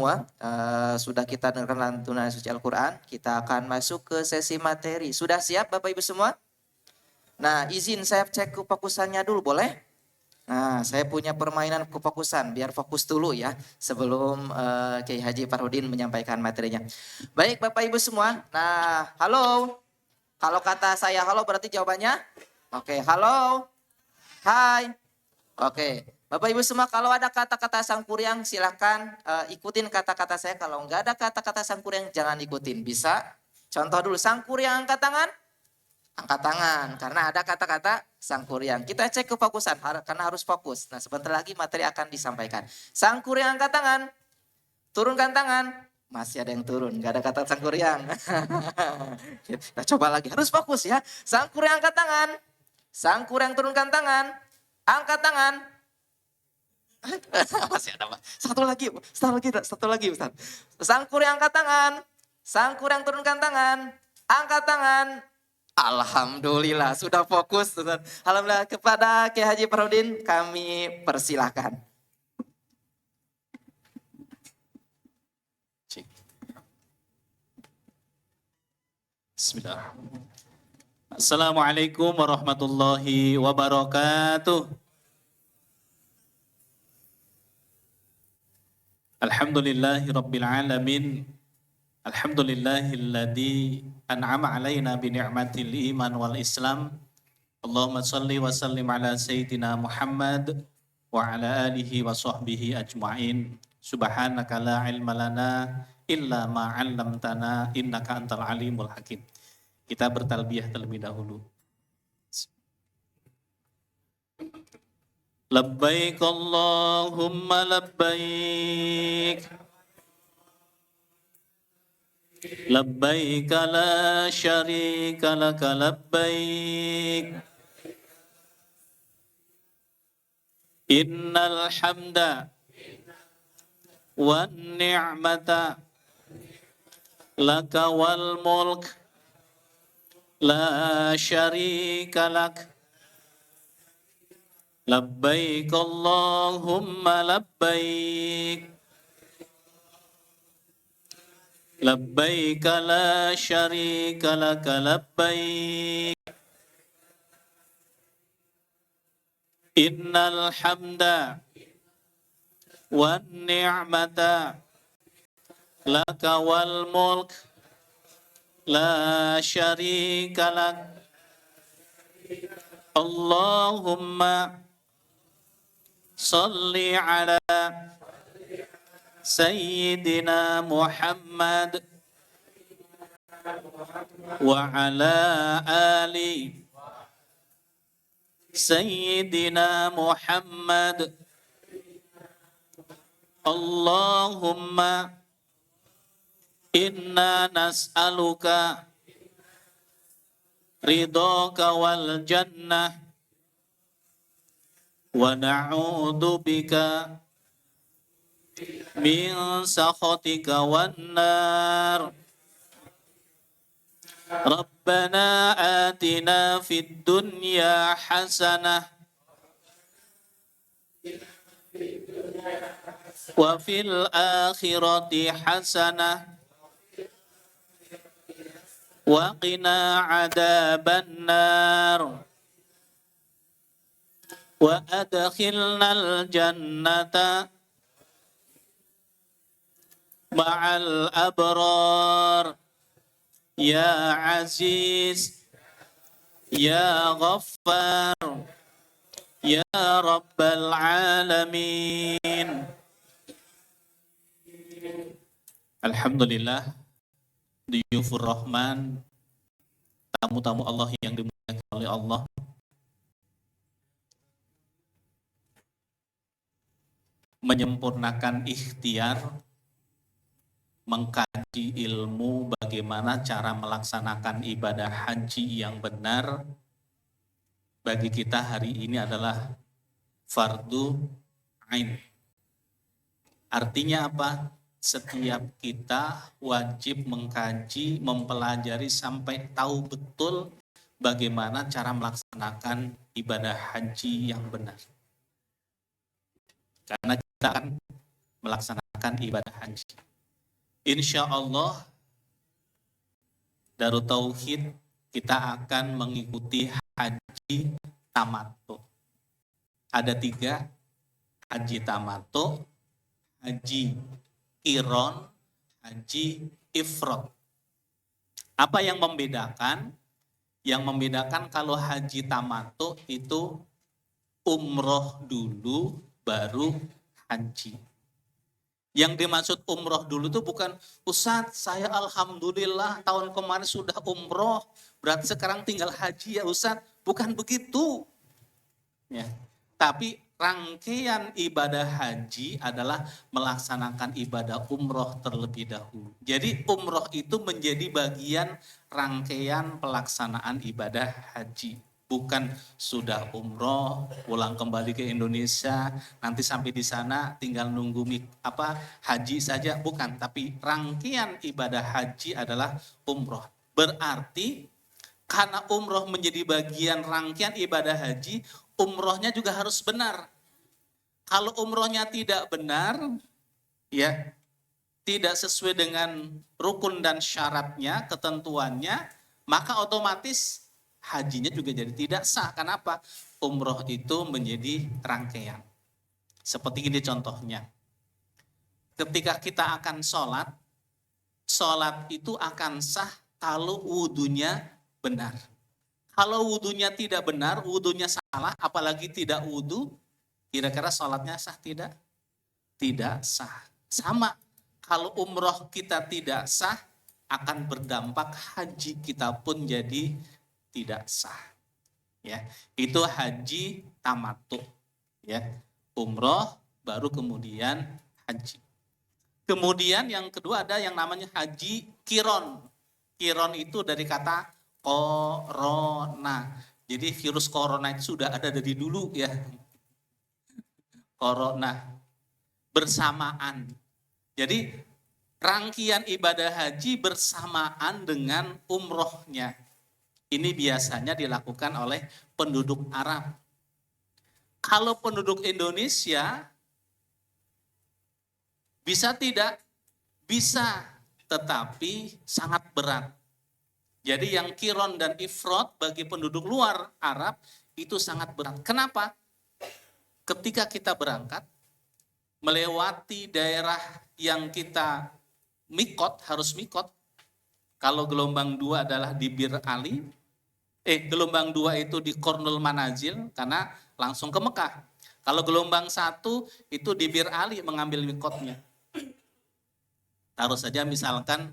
semua, sudah kita dengarkan lantunan suci Al-Quran, kita akan masuk ke sesi materi. Sudah siap Bapak Ibu semua? Nah, izin saya cek kefokusannya dulu, boleh? Nah, saya punya permainan kefokusan, biar fokus dulu ya, sebelum Kiai Haji Farhodin menyampaikan materinya. Baik Bapak Ibu semua, nah halo, kalau kata saya halo berarti jawabannya? Oke, halo, hai, oke. Bapak Ibu semua, kalau ada kata-kata sangkuriang silahkan ikutin kata-kata saya, kalau nggak ada kata-kata sangkuriang jangan ikutin, bisa? Contoh dulu, sangkuriang angkat tangan? Angkat tangan, karena ada kata-kata sangkuriang. Kita cek kefokusan, karena harus fokus. Nah sebentar lagi materi akan disampaikan. Sangkuriang angkat tangan, turunkan tangan. Masih ada yang turun, gak ada kata sangkuriang. Kita coba lagi, harus fokus ya. Sangkuriang angkat tangan, sangkuriang turunkan tangan, angkat tangan. Masih ada Pak. Satu lagi Ustaz. Sangkuriang angkat tangan, sangkuriang turunkan tangan, angkat tangan. Alhamdulillah sudah fokus. Alhamdulillah, kepada Kiai Haji Farhodin kami persilahkan. Bismillah. Assalamualaikum warahmatullahi wabarakatuh. Alhamdulillahi rabbil alamin. Alhamdulillahilladzi an'ama alaina bi ni'matil iman wal islam. Allahumma shalli wa sallim ala sayyidina Muhammad wa ala alihi wa sahbihi ajma'in. Subhanaka la ilma lana illa ma 'allamtana innaka antal alimul hakim. Kita bertalbiyah terlebih dahulu. Labbaik Allahumma labbaik. Labbaik la syarika laka labbaik. Innal hamda wan ni'mata laka wal mulk la syarika lak. Labbaik Allahumma labbaik. Labbaik la syarika laka labbaik. Innal hamda wan ni'mata laka wal mulk la syarika lak. Allahumma salli ala Sayyidina Muhammad wa ala ali Sayyidina Muhammad. Allahumma inna nas'aluka ridhaka wal jannah wa na'udzu bika min sakhatika wan nar. Rabbana atina fid dunya hasanah wa fil akhirati hasanah wa qina adzaban nar. Wa adkhilnal jannata ma'al abrar. Ya Aziz, Ya Ghaffar, Ya Rabbal Alamin. Alhamdulillah, Diyufur Rahman, tamu-tamu Allah yang dimuliakan oleh Allah, menyempurnakan ikhtiar, mengkaji ilmu bagaimana cara melaksanakan ibadah haji yang benar bagi kita hari ini adalah fardu ain. Artinya apa? Setiap kita wajib mengkaji, mempelajari sampai tahu betul bagaimana cara melaksanakan ibadah haji yang benar. Karena kita akan melaksanakan melaksanakan ibadah haji. Insya Allah Darut Tauhid kita akan mengikuti haji tamattu. Ada 3, haji tamattu, haji qiron, haji ifrad. Apa yang membedakan? Yang membedakan kalau haji tamattu itu umroh dulu baru haji. Yang dimaksud umroh dulu itu bukan, Ustadz saya alhamdulillah tahun kemarin sudah umroh, berarti sekarang tinggal haji ya Ustadz. Bukan begitu. Ya. Tapi rangkaian ibadah haji adalah melaksanakan ibadah umroh terlebih dahulu. Jadi umroh itu menjadi bagian rangkaian pelaksanaan ibadah haji. Bukan sudah umroh, pulang kembali ke Indonesia, nanti sampai di sana tinggal nunggu haji saja. Bukan, tapi rangkaian ibadah haji adalah umroh. Berarti karena umroh menjadi bagian rangkaian ibadah haji, umrohnya juga harus benar. Kalau umrohnya tidak benar, ya tidak sesuai dengan rukun dan syaratnya, ketentuannya, maka otomatis hajinya juga jadi tidak sah. Kenapa? Umroh itu menjadi rangkaian. Seperti ini contohnya. Ketika kita akan sholat itu akan sah kalau wudhunya benar. Kalau wudhunya tidak benar, wudhunya salah, apalagi tidak wudhu, kira-kira sholatnya sah tidak? Tidak sah. Sama, kalau umroh kita tidak sah, akan berdampak haji kita pun jadi tidak sah. Ya, itu haji tamattu. Ya, umroh baru kemudian haji. Kemudian yang kedua ada yang namanya haji qiron. Qiron itu dari kata corona. Jadi virus corona itu sudah ada dari dulu ya. Corona. Bersamaan. Jadi rangkaian ibadah haji bersamaan dengan umrohnya. Ini biasanya dilakukan oleh penduduk Arab. Kalau penduduk Indonesia bisa tidak? Bisa, tetapi sangat berat. Jadi yang qiron dan ifrad bagi penduduk luar Arab itu sangat berat. Kenapa? Ketika kita berangkat, melewati daerah yang kita harus mikot. Kalau gelombang 2 adalah di Bir Ali, gelombang 2 itu di Kornul Manazil karena langsung ke Mekah. Kalau gelombang 1 itu di Bir Ali mengambil mikotnya. Taruh saja misalkan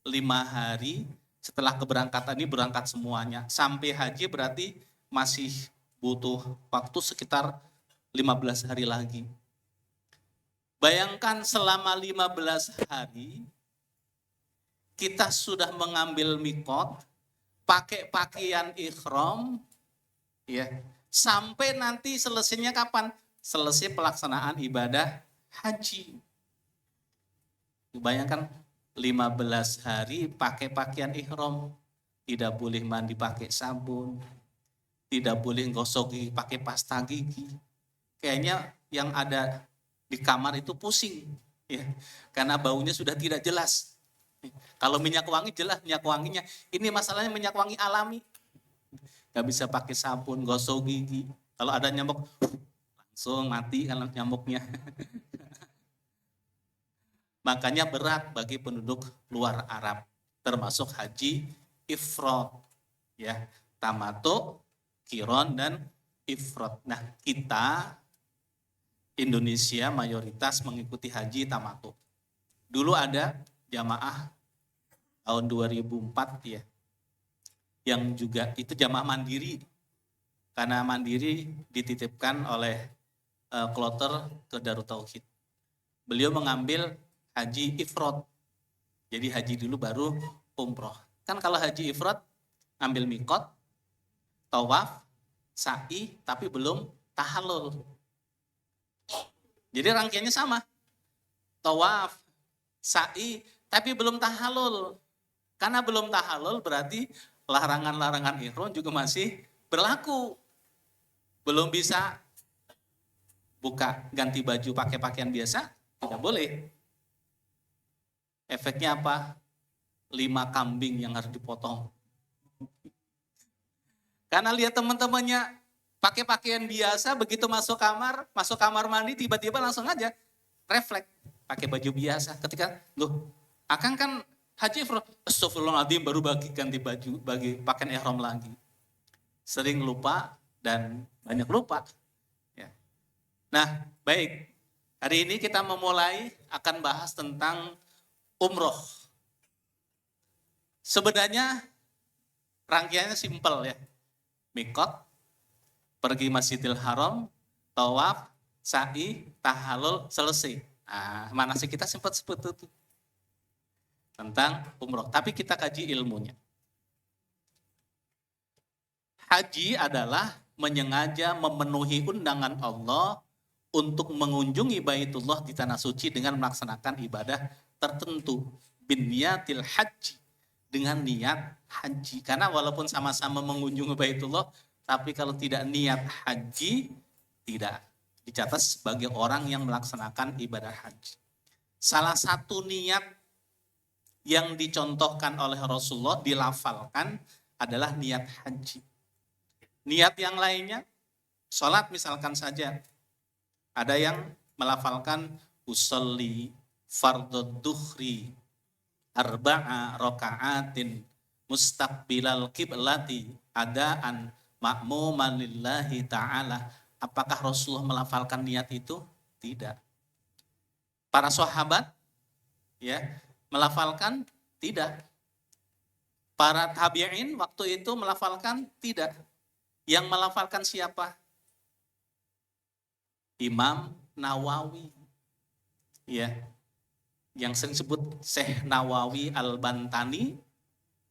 5 hari setelah keberangkatan ini berangkat semuanya. Sampai haji berarti masih butuh waktu sekitar 15 hari lagi. Bayangkan selama 15 hari kita sudah mengambil mikot, pakai pakaian ihram, ya, sampai nanti selesainya kapan? Selesai pelaksanaan ibadah haji. Bayangkan 15 hari pakai pakaian ihram, tidak boleh mandi pakai sabun, tidak boleh gosok gigi pakai pasta gigi. Kayaknya yang ada di kamar itu pusing, ya, karena baunya sudah tidak jelas. Kalau minyak wangi jelas minyak wanginya. Ini masalahnya minyak wangi alami. Gak bisa pakai sabun, gosok gigi. Kalau ada nyamuk, langsung mati kalau nyamuknya. Makanya berat bagi penduduk luar Arab, termasuk haji ifrad, ya, tamattu, qiron dan ifrad. Nah, kita Indonesia mayoritas mengikuti haji tamattu. Dulu ada jamaah tahun 2004 ya, yang juga itu jamaah mandiri, karena mandiri dititipkan oleh kloter ke Darut Tauhid. Beliau mengambil haji ifrad. Jadi haji dulu baru umroh. Kan kalau haji ifrad ambil mikot, tawaf, sa'i, tapi belum tahallul. Jadi rangkaiannya sama. Tawaf, sa'i, tapi belum tahallul. Karena belum tahallul berarti larangan-larangan ihram juga masih berlaku. Belum bisa buka ganti baju pakai pakaian biasa, tidak boleh. Efeknya apa? 5 kambing yang harus dipotong. Karena lihat teman-temannya pakai pakaian biasa, begitu masuk kamar mandi, tiba-tiba langsung aja refleks pakai baju biasa. Ketika, loh, Akang kan haji, astagfirullahaladzim, baru ganti baju, pakaian ihram lagi. Sering lupa dan banyak lupa. Ya. Nah, baik. Hari ini kita memulai akan bahas tentang umroh. Sebenarnya rangkaiannya simpel ya. Mikot, pergi Masjidil Haram, tawaf, sa'i, tahallul, selesai. Nah, manasik kita sempat seperti itu. Tentang umroh. Tapi kita kaji ilmunya. Haji adalah menyengaja memenuhi undangan Allah untuk mengunjungi Baitullah di Tanah Suci dengan melaksanakan ibadah tertentu. Bin niyatil haji. Dengan niat haji. Karena walaupun sama-sama mengunjungi Baitullah, tapi kalau tidak niat haji, tidak dicatat sebagai orang yang melaksanakan ibadah haji. Salah satu niat yang dicontohkan oleh Rasulullah, dilafalkan, adalah niat haji. Niat yang lainnya, sholat misalkan saja. Ada yang melafalkan usolli fardud duhri arba'a roka'atin mustaqbilal kiblati adaan ma'muman lillahi ta'ala. Apakah Rasulullah melafalkan niat itu? Tidak. Para sahabat ya melafalkan? Tidak. Para tabi'in waktu itu melafalkan? Tidak. Yang melafalkan siapa? Imam Nawawi. Ya. Yang sering disebut Syekh Nawawi Al-Bantani,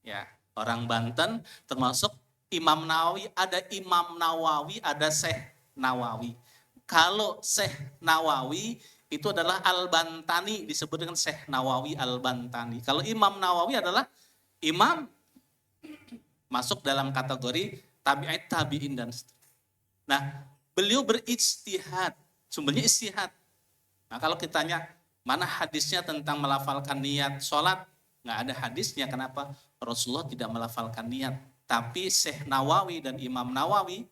ya, orang Banten, termasuk Imam Nawawi, ada Syekh Nawawi. Kalau Syekh Nawawi itu adalah Al-Bantani, disebut dengan Syekh Nawawi Al-Bantani. Kalau Imam Nawawi adalah imam, masuk dalam kategori tabi'in dan seterusnya. Nah, beliau berijtihad, sumbernya ijtihad. Nah, kalau kita tanya, mana hadisnya tentang melafalkan niat sholat? Nggak ada hadisnya. Kenapa? Rasulullah tidak melafalkan niat. Tapi Syekh Nawawi dan Imam Nawawi,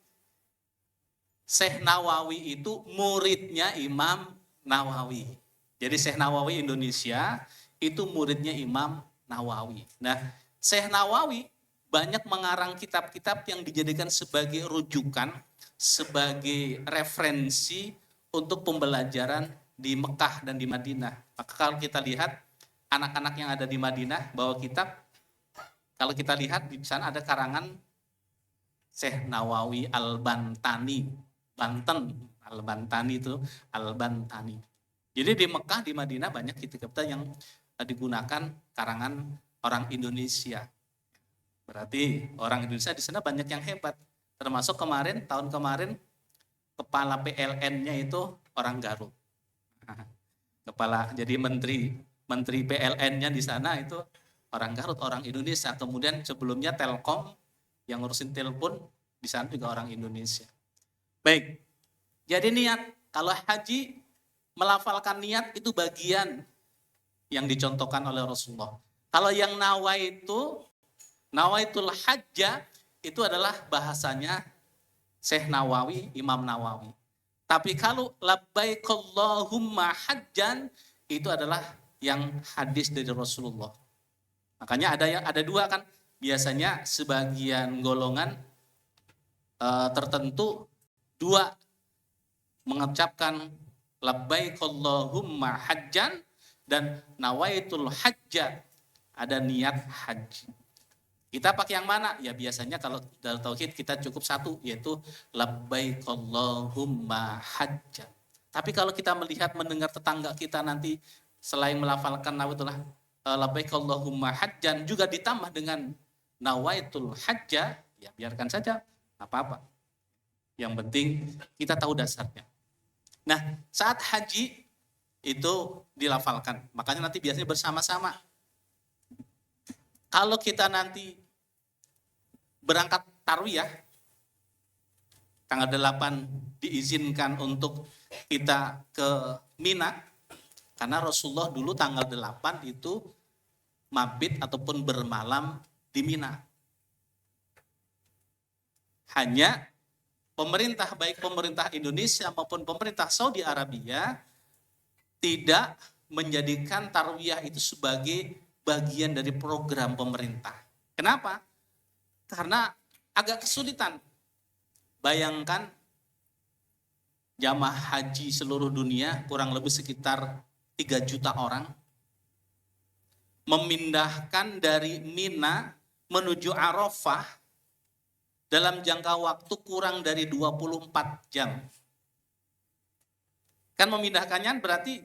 Syekh Nawawi itu muridnya Imam Nawawi. Jadi Syekh Nawawi Indonesia itu muridnya Imam Nawawi. Nah, Syekh Nawawi banyak mengarang kitab-kitab yang dijadikan sebagai rujukan, sebagai referensi untuk pembelajaran di Mekah dan di Madinah. Maka kalau kita lihat anak-anak yang ada di Madinah bawa kitab, kalau kita lihat di sana ada karangan Syekh Nawawi Al-Bantani, Banten, Al-Bantani itu Al-Bantani. Jadi di Mekah, di Madinah banyak kitab-kitab yang digunakan karangan orang Indonesia. Berarti orang Indonesia di sana banyak yang hebat. Termasuk tahun kemarin kepala PLN-nya itu orang Garut. Jadi menteri PLN-nya di sana itu orang Garut, orang Indonesia. Kemudian sebelumnya Telkom yang ngurusin telepon di sana juga orang Indonesia. Baik. Jadi niat, kalau haji melafalkan niat itu bagian yang dicontohkan oleh Rasulullah. Kalau yang nawaitul hajjah itu adalah bahasanya Syekh Nawawi, Imam Nawawi. Tapi kalau labbaik Allahumma hajjan itu adalah yang hadis dari Rasulullah. Makanya ada dua kan, biasanya sebagian golongan tertentu dua mengucapkan labbaik Allahumma hajjan dan nawaitul hajjah, ada niat haji. Kita pakai yang mana? Ya biasanya kalau dalam tauhid kita cukup satu, yaitu labbaik Allahumma hajjan. Tapi kalau kita mendengar tetangga kita nanti selain melafalkan nawaitul labbaik Allahumma hajjan juga ditambah dengan nawaitul hajjah, ya biarkan saja, apa-apa. Yang penting kita tahu dasarnya. Nah, saat haji itu dilafalkan, makanya nanti biasanya bersama-sama. Kalau kita nanti berangkat tarwiyah, tanggal 8 diizinkan untuk kita ke Mina, Karena Rasulullah dulu tanggal 8 itu mabit ataupun bermalam di Mina. Hanya pemerintah, baik pemerintah Indonesia maupun pemerintah Saudi Arabia, tidak menjadikan tarwiyah itu sebagai bagian dari program pemerintah. Kenapa? Karena agak kesulitan. Bayangkan jamaah haji seluruh dunia kurang lebih sekitar 3 juta orang memindahkan dari Mina menuju Arafah dalam jangka waktu kurang dari 24 jam. Kan memindahkannya berarti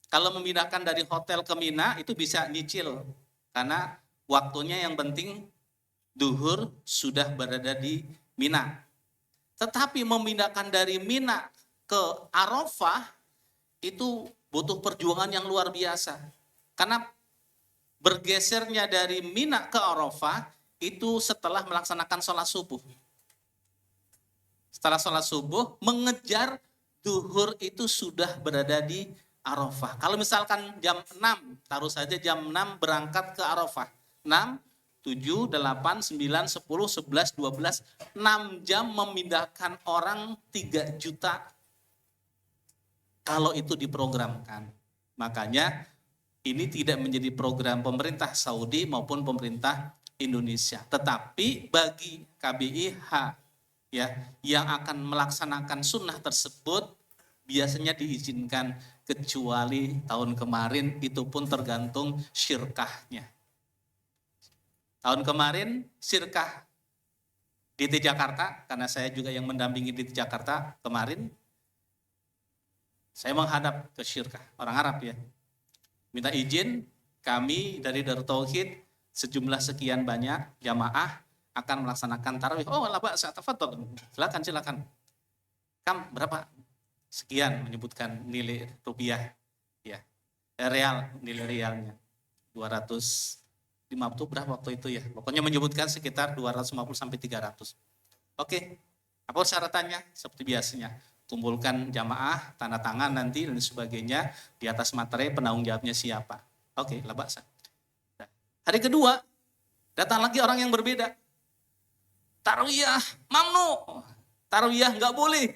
kalau memindahkan dari hotel ke Mina itu bisa nyicil. Karena waktunya yang penting duhur sudah berada di Mina. Tetapi memindahkan dari Mina ke Arafah itu butuh perjuangan yang luar biasa. Karena bergesernya dari Mina ke Arafah itu setelah melaksanakan sholat subuh. Setelah sholat subuh, mengejar duhur itu sudah berada di Arafah. Kalau misalkan jam 6, taruh saja jam 6 berangkat ke Arafah. 6, 7, 8, 9, 10, 11, 12, 6 jam memindahkan orang 3 juta. Kalau itu diprogramkan. Makanya ini tidak menjadi program pemerintah Saudi maupun pemerintah Indonesia. Tetapi bagi KBIH ya yang akan melaksanakan sunnah tersebut biasanya diizinkan, kecuali tahun kemarin itu pun tergantung syirkahnya. Tahun kemarin syirkah DT Jakarta, karena saya juga yang mendampingi DT Jakarta kemarin, saya menghadap ke syirkah orang Arab ya. Minta izin kami dari Darut Tauhid sejumlah sekian banyak jamaah akan melaksanakan tarawih. Oh, la ba'sa, tafadhol. Silakan. Kam berapa? Sekian menyebutkan nilai rupiah ya. Real, nilai realnya 250 berapa waktu itu ya. Pokoknya menyebutkan sekitar 250 sampai 300. Oke. Apa syaratannya? Seperti biasanya. Kumpulkan jamaah, tanda tangan nanti dan sebagainya, di atas materai penanggung jawabnya siapa. Oke, la ba'sa. Nah, hari kedua, datang lagi orang yang berbeda. Tarwiyah, mamnu. Tarwiyah nggak boleh.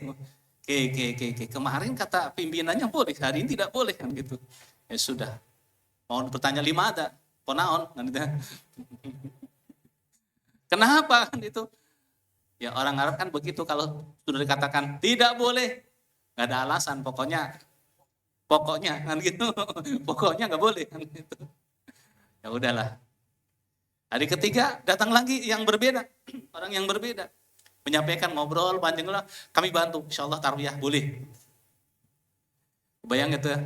Oke. Kemarin kata pimpinannya boleh, hari ini tidak boleh kan gitu. Ya sudah. Mau bertanya 5 ada, ponaon kan gitu. Kenapa kan itu? Ya orang Arab kan begitu, kalau sudah dikatakan tidak boleh, nggak ada alasan, pokoknya kan gitu, pokoknya nggak boleh kan gitu. Ya udahlah. Hari ketiga datang lagi yang berbeda, orang yang berbeda, menyampaikan ngobrol panjang, kami bantu, insya Allah tarwiyah boleh. Bayang gitu,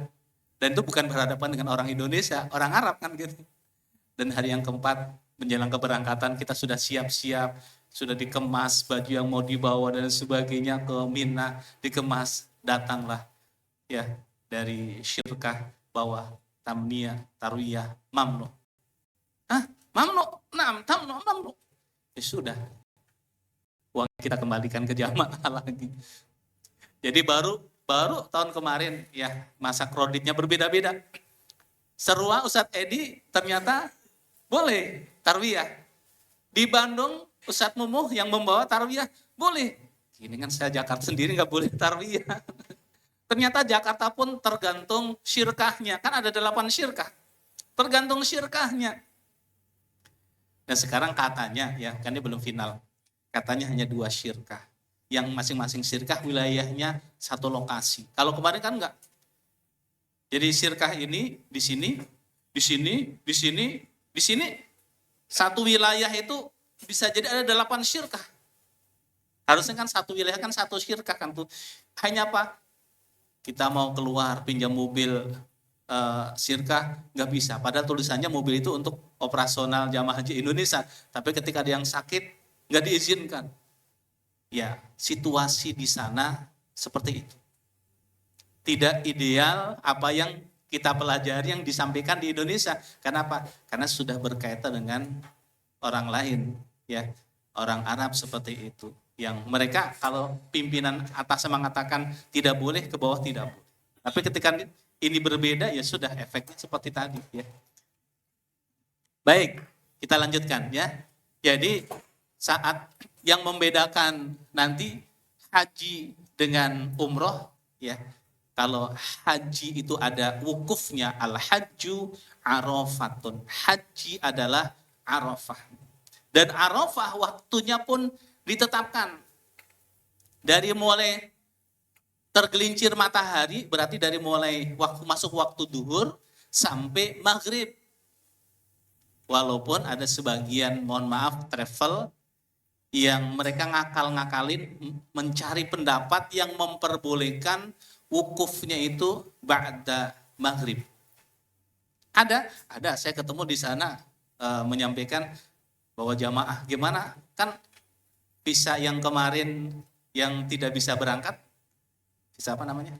dan itu bukan berhadapan dengan orang Indonesia, orang Arab kan gitu. Dan hari yang keempat menjelang keberangkatan kita sudah siap-siap, sudah dikemas baju yang mau dibawa dan sebagainya ke Mina, dikemas, datanglah ya dari syirkah bawa tamniyah, tarwiyah, mamnu. Mamnu, mamnu. Ya sudah, uang kita kembalikan ke jamaah lagi. Jadi baru tahun kemarin ya masa kreditnya berbeda-beda. Serua Ustadz Edi ternyata boleh tarwiyah. Di Bandung Ustadz Mumuh yang membawa tarwiyah boleh. Ini kan saya Jakarta sendiri nggak boleh tarwiyah. Ternyata Jakarta pun tergantung syirkahnya. Kan ada 8 syirkah. Tergantung syirkahnya. Dan sekarang katanya ya, kan ini belum final. Katanya hanya 2 syirkah. Yang masing-masing syirkah wilayahnya satu lokasi. Kalau kemarin kan enggak. Jadi syirkah ini di sini, di sini, di sini, di sini. Satu wilayah itu bisa jadi ada 8 syirkah. Harusnya kan satu wilayah kan satu syirkah kan tuh. Hanya apa? Kita mau keluar pinjam mobil syirkah nggak bisa. Padahal tulisannya mobil itu untuk operasional jamaah haji Indonesia. Tapi ketika ada yang sakit nggak diizinkan. Ya situasi di sana seperti itu. Tidak ideal apa yang kita pelajari yang disampaikan di Indonesia. Kenapa? Karena sudah berkaitan dengan orang lain, ya orang Arab seperti itu. Yang mereka kalau pimpinan atas mengatakan tidak boleh, ke bawah tidak boleh. Tapi ketika ini berbeda, ya sudah efeknya seperti tadi ya. Baik, kita lanjutkan ya. Jadi saat yang membedakan nanti haji dengan umroh ya. Kalau haji itu ada wukufnya, al-hajju arafatun. Haji adalah Arafah. Dan Arafah waktunya pun ditetapkan. Dari mulai tergelincir matahari, berarti dari mulai masuk waktu duhur sampai maghrib. Walaupun ada sebagian, mohon maaf, travel yang mereka ngakal-ngakalin mencari pendapat yang memperbolehkan wukufnya itu ba'da maghrib. Ada, saya ketemu di sana menyampaikan bahwa jamaah gimana, kan bisa yang kemarin yang tidak bisa berangkat, bisa apa namanya?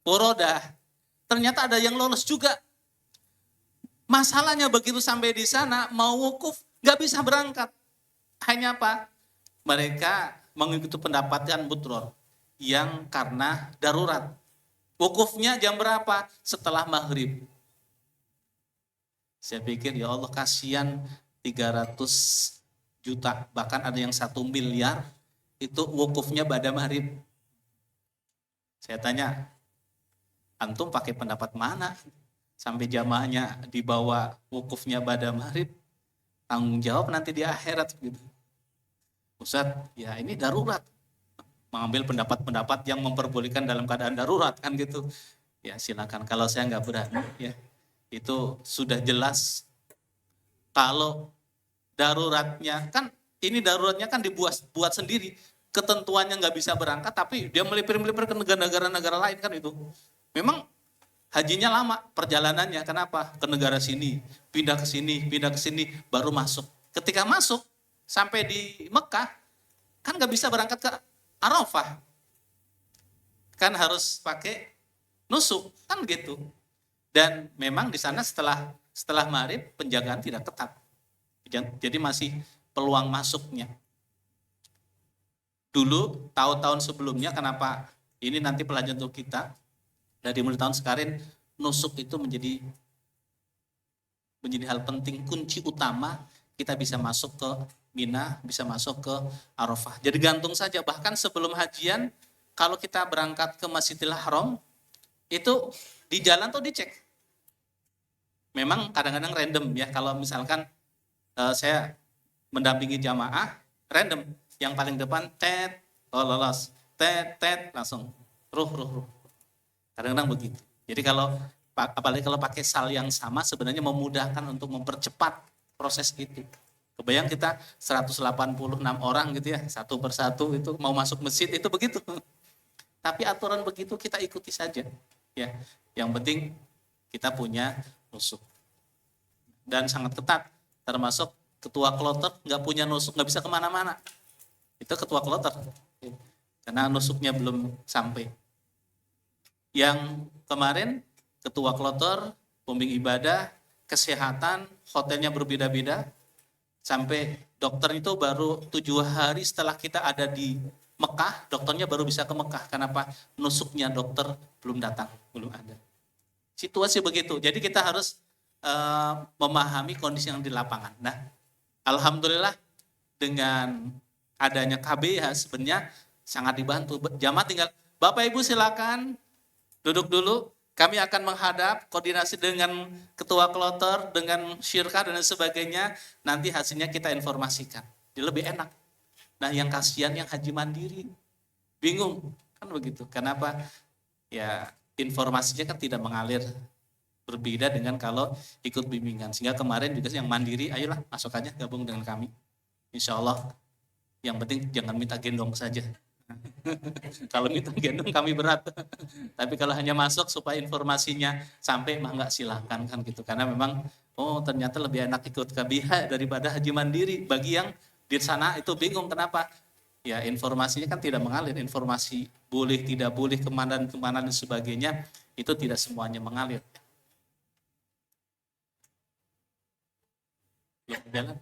Furodah. Ternyata ada yang lolos juga. Masalahnya begitu sampai di sana mau wukuf nggak bisa berangkat. Hanya apa? Mereka mengikuti pendapatan butror yang karena darurat. Wukufnya jam berapa? Setelah maghrib. Saya pikir ya Allah kasihan 300 juta, bahkan ada yang 1 miliar itu wukufnya pada maghrib. Saya tanya, antum pakai pendapat mana? Sampai jamaahnya dibawa wukufnya pada maghrib, tanggung jawab nanti di akhirat gitu. Ustaz, ya ini darurat. Mengambil pendapat-pendapat yang memperbolehkan dalam keadaan darurat kan gitu. Ya silakan, kalau saya nggak berani ya. Itu sudah jelas kalau daruratnya kan ini daruratnya kan buat sendiri. Ketentuannya nggak bisa berangkat tapi dia melipir-melipir ke negara-negara lain kan itu. Memang hajinya lama perjalanannya, kenapa? Ke negara sini, pindah ke sini, baru masuk. Ketika masuk, sampai di Mekah, kan gak bisa berangkat ke Arafah. Kan harus pakai nusuk, kan gitu. Dan memang di sana setelah maghrib, penjagaan tidak ketat. Jadi masih peluang masuknya. Dulu, tahun-tahun sebelumnya, kenapa ini nanti pelajaran untuk kita, dari mulai tahun sekarang, nusuk itu menjadi hal penting, kunci utama kita bisa masuk ke Mina, bisa masuk ke Arafah. Jadi gantung saja, bahkan sebelum hajian, kalau kita berangkat ke Masjidil Haram, itu di jalan tuh dicek. Memang kadang-kadang random ya, kalau misalkan saya mendampingi jamaah, random. Yang paling depan, lolos, langsung, ruh. Kadang-kadang begitu. Jadi apalagi kalau pakai sal yang sama sebenarnya memudahkan untuk mempercepat proses itu. Kebayang kita 186 orang gitu ya, satu persatu itu mau masuk masjid itu begitu. Tapi aturan begitu kita ikuti saja. Ya, yang penting kita punya nusuk. Dan sangat ketat, termasuk ketua kloter nggak punya nusuk nggak bisa kemana-mana. Itu ketua kloter, karena nusuknya belum sampai. Yang kemarin ketua kloter, pembimbing ibadah, kesehatan, hotelnya berbeda-beda, sampai dokter itu baru 7 hari setelah kita ada di Mekah, dokternya baru bisa ke Mekah. Kenapa? Nusuknya dokter belum datang, belum ada. Situasi begitu, jadi kita harus memahami kondisi yang di lapangan. Nah, alhamdulillah dengan adanya KBH sebenarnya sangat dibantu. Jamaah tinggal, Bapak Ibu silakan duduk dulu, kami akan menghadap, koordinasi dengan ketua kloter, dengan syirkah dan sebagainya, nanti hasilnya kita informasikan. Jadi lebih enak. Nah yang kasihan yang haji mandiri, bingung, kan begitu. Kenapa? Ya informasinya kan tidak mengalir, berbeda dengan kalau ikut bimbingan. Sehingga kemarin juga yang mandiri, ayolah masuk aja gabung dengan kami. Insya Allah, yang penting jangan minta gendong saja. Kalau minta gendong kami berat. Tapi kalau hanya masuk supaya informasinya sampai, mah enggak, silahkan kan gitu. Karena memang ternyata lebih enak ikut KBH daripada haji mandiri. Bagi yang di sana itu bingung kenapa? Ya informasinya kan tidak mengalir. Informasi boleh tidak boleh kemana dan sebagainya itu tidak semuanya mengalir. Ya, jalan.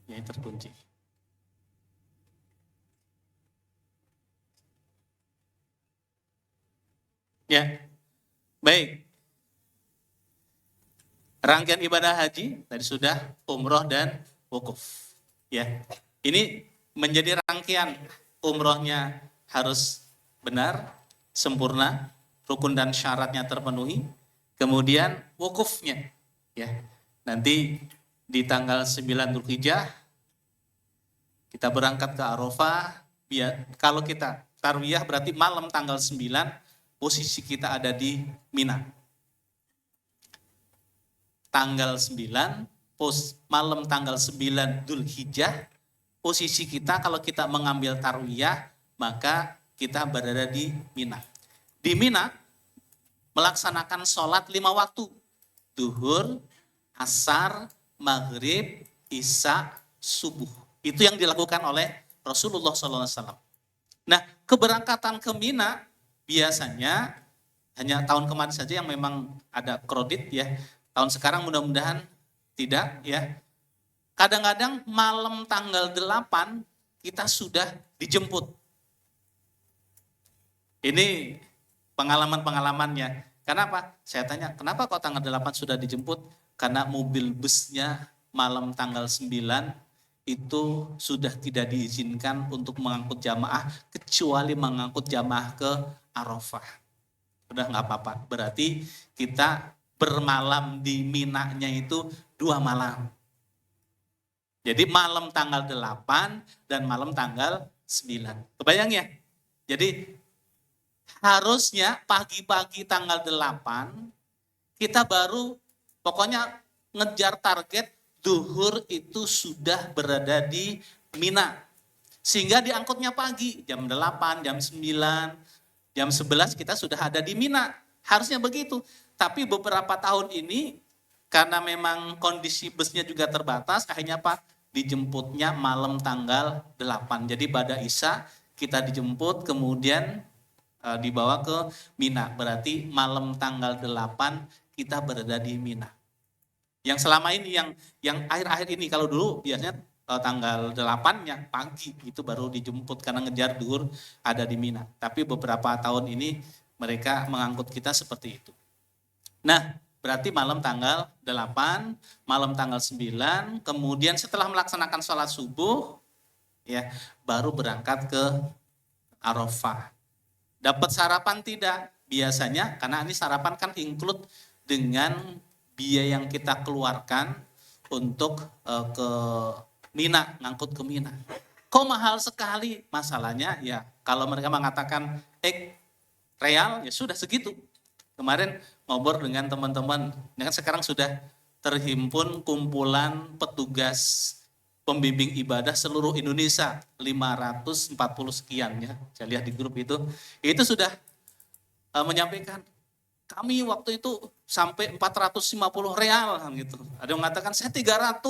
Ya terkunci. Ya, baik. Rangkaian ibadah haji tadi sudah umroh dan wukuf. Ya, ini menjadi rangkaian. Umrohnya harus benar, sempurna, rukun dan syaratnya terpenuhi. Kemudian wukufnya, ya. Nanti di tanggal 9 Dzulhijjah kita berangkat ke Arafah. Kalau kita tarwiyah berarti malam tanggal 9 posisi kita ada di Mina. Tanggal 9, malam tanggal 9 Dzulhijjah, posisi kita kalau kita mengambil tarwiyah, maka kita berada di Mina. Di Mina, melaksanakan sholat 5 waktu. Duhur, asar, maghrib, isya, subuh. Itu yang dilakukan oleh Rasulullah SAW. Nah, keberangkatan ke Mina biasanya hanya tahun kemarin saja yang memang ada kredit ya. Tahun sekarang mudah-mudahan tidak ya. Kadang-kadang malam tanggal 8 kita sudah dijemput. Ini pengalaman-pengalamannya. Kenapa? Saya tanya, kenapa kok tanggal 8 sudah dijemput? Karena mobil busnya malam tanggal 9 itu sudah tidak diizinkan untuk mengangkut jamaah kecuali mengangkut jamaah ke Arafah. Udah nggak apa-apa. Berarti kita bermalam di Mina-nya itu 2 malam. Jadi malam tanggal 8 dan malam tanggal 9. Kebayang ya? Jadi harusnya pagi-pagi tanggal 8 kita baru pokoknya ngejar target duhur itu sudah berada di Mina. Sehingga diangkutnya pagi, jam 8, jam 9, jam 11 kita sudah ada di Mina. Harusnya begitu. Tapi beberapa tahun ini karena memang kondisi busnya juga terbatas, akhirnya apa? Dijemputnya malam tanggal 8. Jadi pada Isya kita dijemput kemudian dibawa ke Mina. Berarti malam tanggal 8 kita berada di Mina. Yang selama ini yang akhir-akhir ini kalau dulu biasanya tanggal 8-nya pagi itu baru dijemput karena ngejar duhur ada di Mina. Tapi beberapa tahun ini mereka mengangkut kita seperti itu. Nah, berarti malam tanggal 8, malam tanggal 9, kemudian setelah melaksanakan sholat subuh, ya baru berangkat ke Arafah. Dapat sarapan tidak? Biasanya, karena ini sarapan kan include dengan biaya yang kita keluarkan untuk ke Mina, ngangkut ke Mina. Kok mahal sekali? Masalahnya ya kalau mereka mengatakan real, ya sudah segitu. Kemarin ngobrol dengan teman-teman, dengan sekarang sudah terhimpun kumpulan petugas pembimbing ibadah seluruh Indonesia, 540 sekian ya, saya lihat di grup itu sudah menyampaikan, kami waktu itu sampai 450 real gitu. Ada yang mengatakan saya 300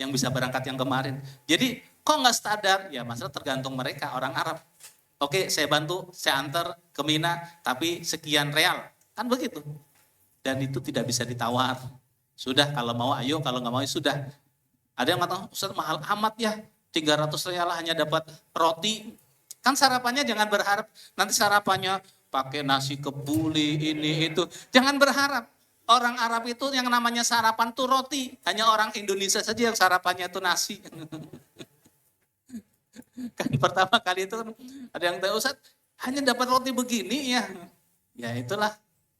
yang bisa berangkat yang kemarin. Jadi kok nggak standar? Ya masalah tergantung mereka, orang Arab. Oke, saya bantu, saya antar ke Mina, tapi sekian real. Kan begitu. Dan itu tidak bisa ditawar. Sudah, kalau mau ayo, kalau nggak mau ya sudah. Ada yang mengatakan, Ustaz mahal amat ya, 300 real hanya dapat roti. Kan sarapannya jangan berharap, nanti sarapannya pakai nasi kebuli, ini, itu. Jangan berharap. Orang Arab itu yang namanya sarapan tuh roti. Hanya orang Indonesia saja yang sarapannya itu nasi. Kan pertama kali itu ada yang tahu, Ustaz hanya dapat roti begini ya. Ya itulah.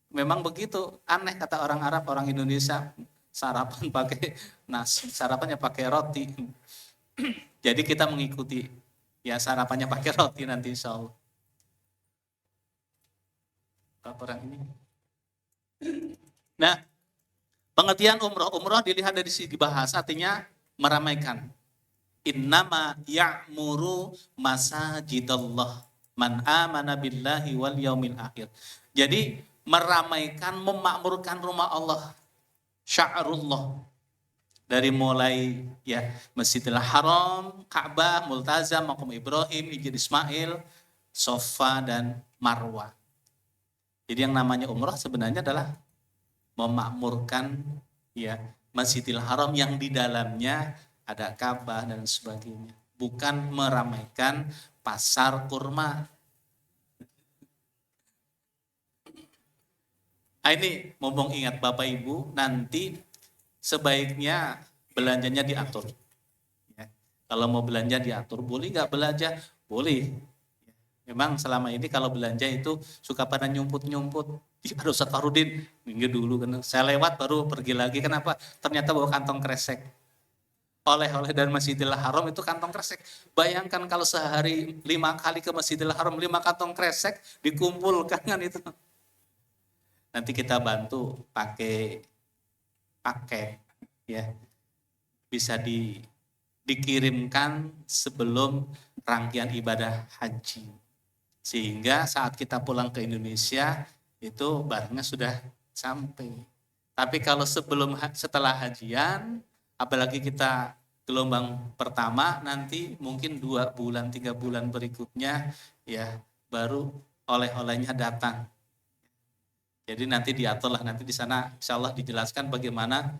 Memang begitu, aneh kata orang Arab, orang Indonesia sarapan pakai nasi, sarapannya pakai roti. Jadi kita mengikuti, ya sarapannya pakai roti nanti insya Allah. Orang ini. Nah, pengertian umroh dilihat dari segi bahasa artinya meramaikan. Innama ya'muru masajidallah man amana billahi wal yaumil akhir. Jadi meramaikan, memakmurkan rumah Allah, sya'rullah. Dari mulai ya Masjidil Haram, Ka'bah, Multazam, Maqam Ibrahim, Hijr Ismail, Sofa dan Marwah. Jadi yang namanya umrah sebenarnya adalah memakmurkan ya Masjidil Haram yang di dalamnya ada Ka'bah dan sebagainya. Bukan meramaikan pasar kurma. Ini ngomong ingat Bapak Ibu, nanti sebaiknya belanjanya diatur. Ya. Kalau mau belanja diatur, boleh nggak belanja? Boleh. Memang selama ini kalau belanja itu suka pada nyumput-nyumput. Aduh Ustaz Farudin, minggu dulu kan saya lewat baru pergi lagi. Kenapa? Ternyata bawa kantong kresek. Oleh-oleh dari Masjidil Haram itu kantong kresek. Bayangkan kalau sehari 5 kali ke Masjidil Haram, 5 kantong kresek dikumpulkan kan itu. Nanti kita bantu pakai paket ya. Bisa dikirimkan sebelum rangkaian ibadah haji. Sehingga saat kita pulang ke Indonesia itu barangnya sudah sampai. Tapi kalau setelah hajian, apalagi kita gelombang pertama, nanti mungkin 2 bulan, 3 bulan berikutnya ya baru oleh-olehnya datang. Jadi nanti diaturlah, nanti di sana insya Allah dijelaskan bagaimana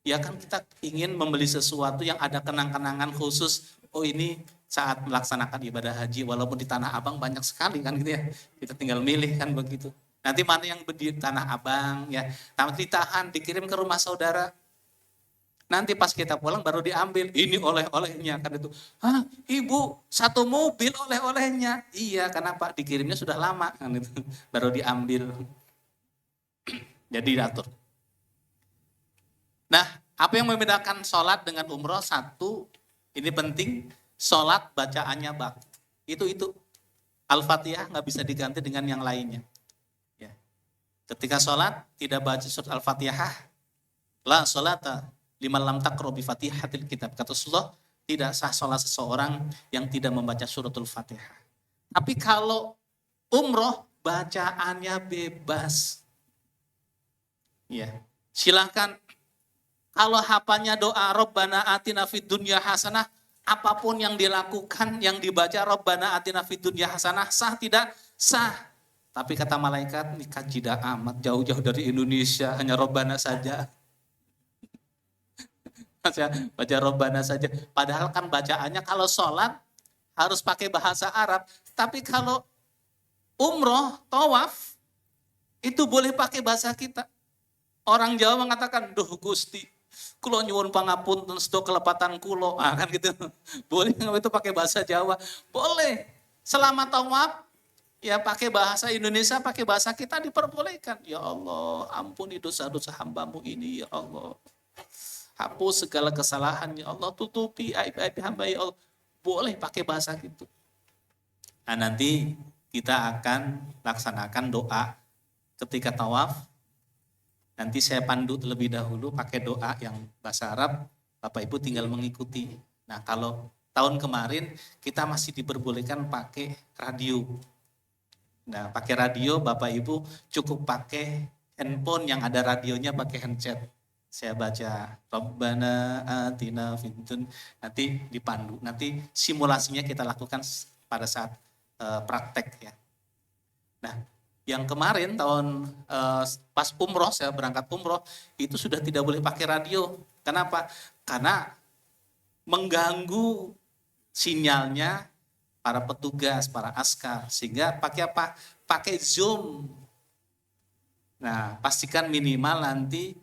ya kan kita ingin membeli sesuatu yang ada kenang-kenangan khusus. Oh ini saat melaksanakan ibadah haji, walaupun di Tanah Abang banyak sekali kan gitu ya. Kita tinggal milih kan begitu. Nanti mana yang di Tanah Abang ya, nanti ditahan, dikirim ke rumah saudara. Nanti pas kita pulang baru diambil, ini oleh-olehnya kan itu. Hah, ibu 1 mobil oleh-olehnya. Iya, kenapa? Dikirimnya sudah lama kan itu. Baru diambil. Jadi diatur. Nah, apa yang membedakan sholat dengan umroh? 1, ini penting, sholat bacaannya itu. Al-Fatihah nggak bisa diganti dengan yang lainnya. Ya. Ketika sholat tidak baca surat Al-Fatihah, la sholata liman lam taqra bi Fatihatil kitab. Kata Rasulullah, tidak sah sholat seseorang yang tidak membaca suratul Fatihah. Tapi kalau umroh bacaannya bebas. Ya. Silakan. Kalau hafalnya doa Rabbana atina fid dunya hasanah, apapun yang dilakukan, yang dibaca Rabbana atina fid dunya hasanah, sah tidak? Sah. Tapi kata malaikat, ini kajida amat, jauh-jauh dari Indonesia, hanya Rabbana saja. Baca Rabbana saja. Padahal kan bacaannya kalau sholat harus pakai bahasa Arab. Tapi kalau umroh, tawaf, itu boleh pakai bahasa kita. Orang Jawa mengatakan, duh Gusti, kulo nyuwun pangapunten sedo kelepatan kulo. Kan gitu. Boleh nggak itu pakai bahasa Jawa? Boleh. Selama tawaf, ya pakai bahasa Indonesia, pakai bahasa kita diperbolehkan. Ya Allah, ampuni dosa-dosa hambamu ini ya Allah. Hapus segala kesalahan ya Allah, tutupi aib-aib hamba ya Allah. Boleh pakai bahasa gitu. Nah nanti kita akan laksanakan doa ketika tawaf. Nanti saya pandu terlebih dahulu pakai doa yang bahasa Arab, Bapak Ibu tinggal mengikuti. Nah kalau tahun kemarin kita masih diperbolehkan pakai radio. Nah pakai radio Bapak Ibu cukup pakai handphone yang ada radionya, pakai handset. Saya baca Rabbana atina fid dunya, nanti dipandu. Nanti simulasinya kita lakukan pada saat praktek ya. Nah, yang kemarin tahun pas umroh, saya berangkat umroh, itu sudah tidak boleh pakai radio. Kenapa? Karena mengganggu sinyalnya para petugas, para askar. Sehingga pakai apa? Pakai Zoom. Nah, pastikan minimal nanti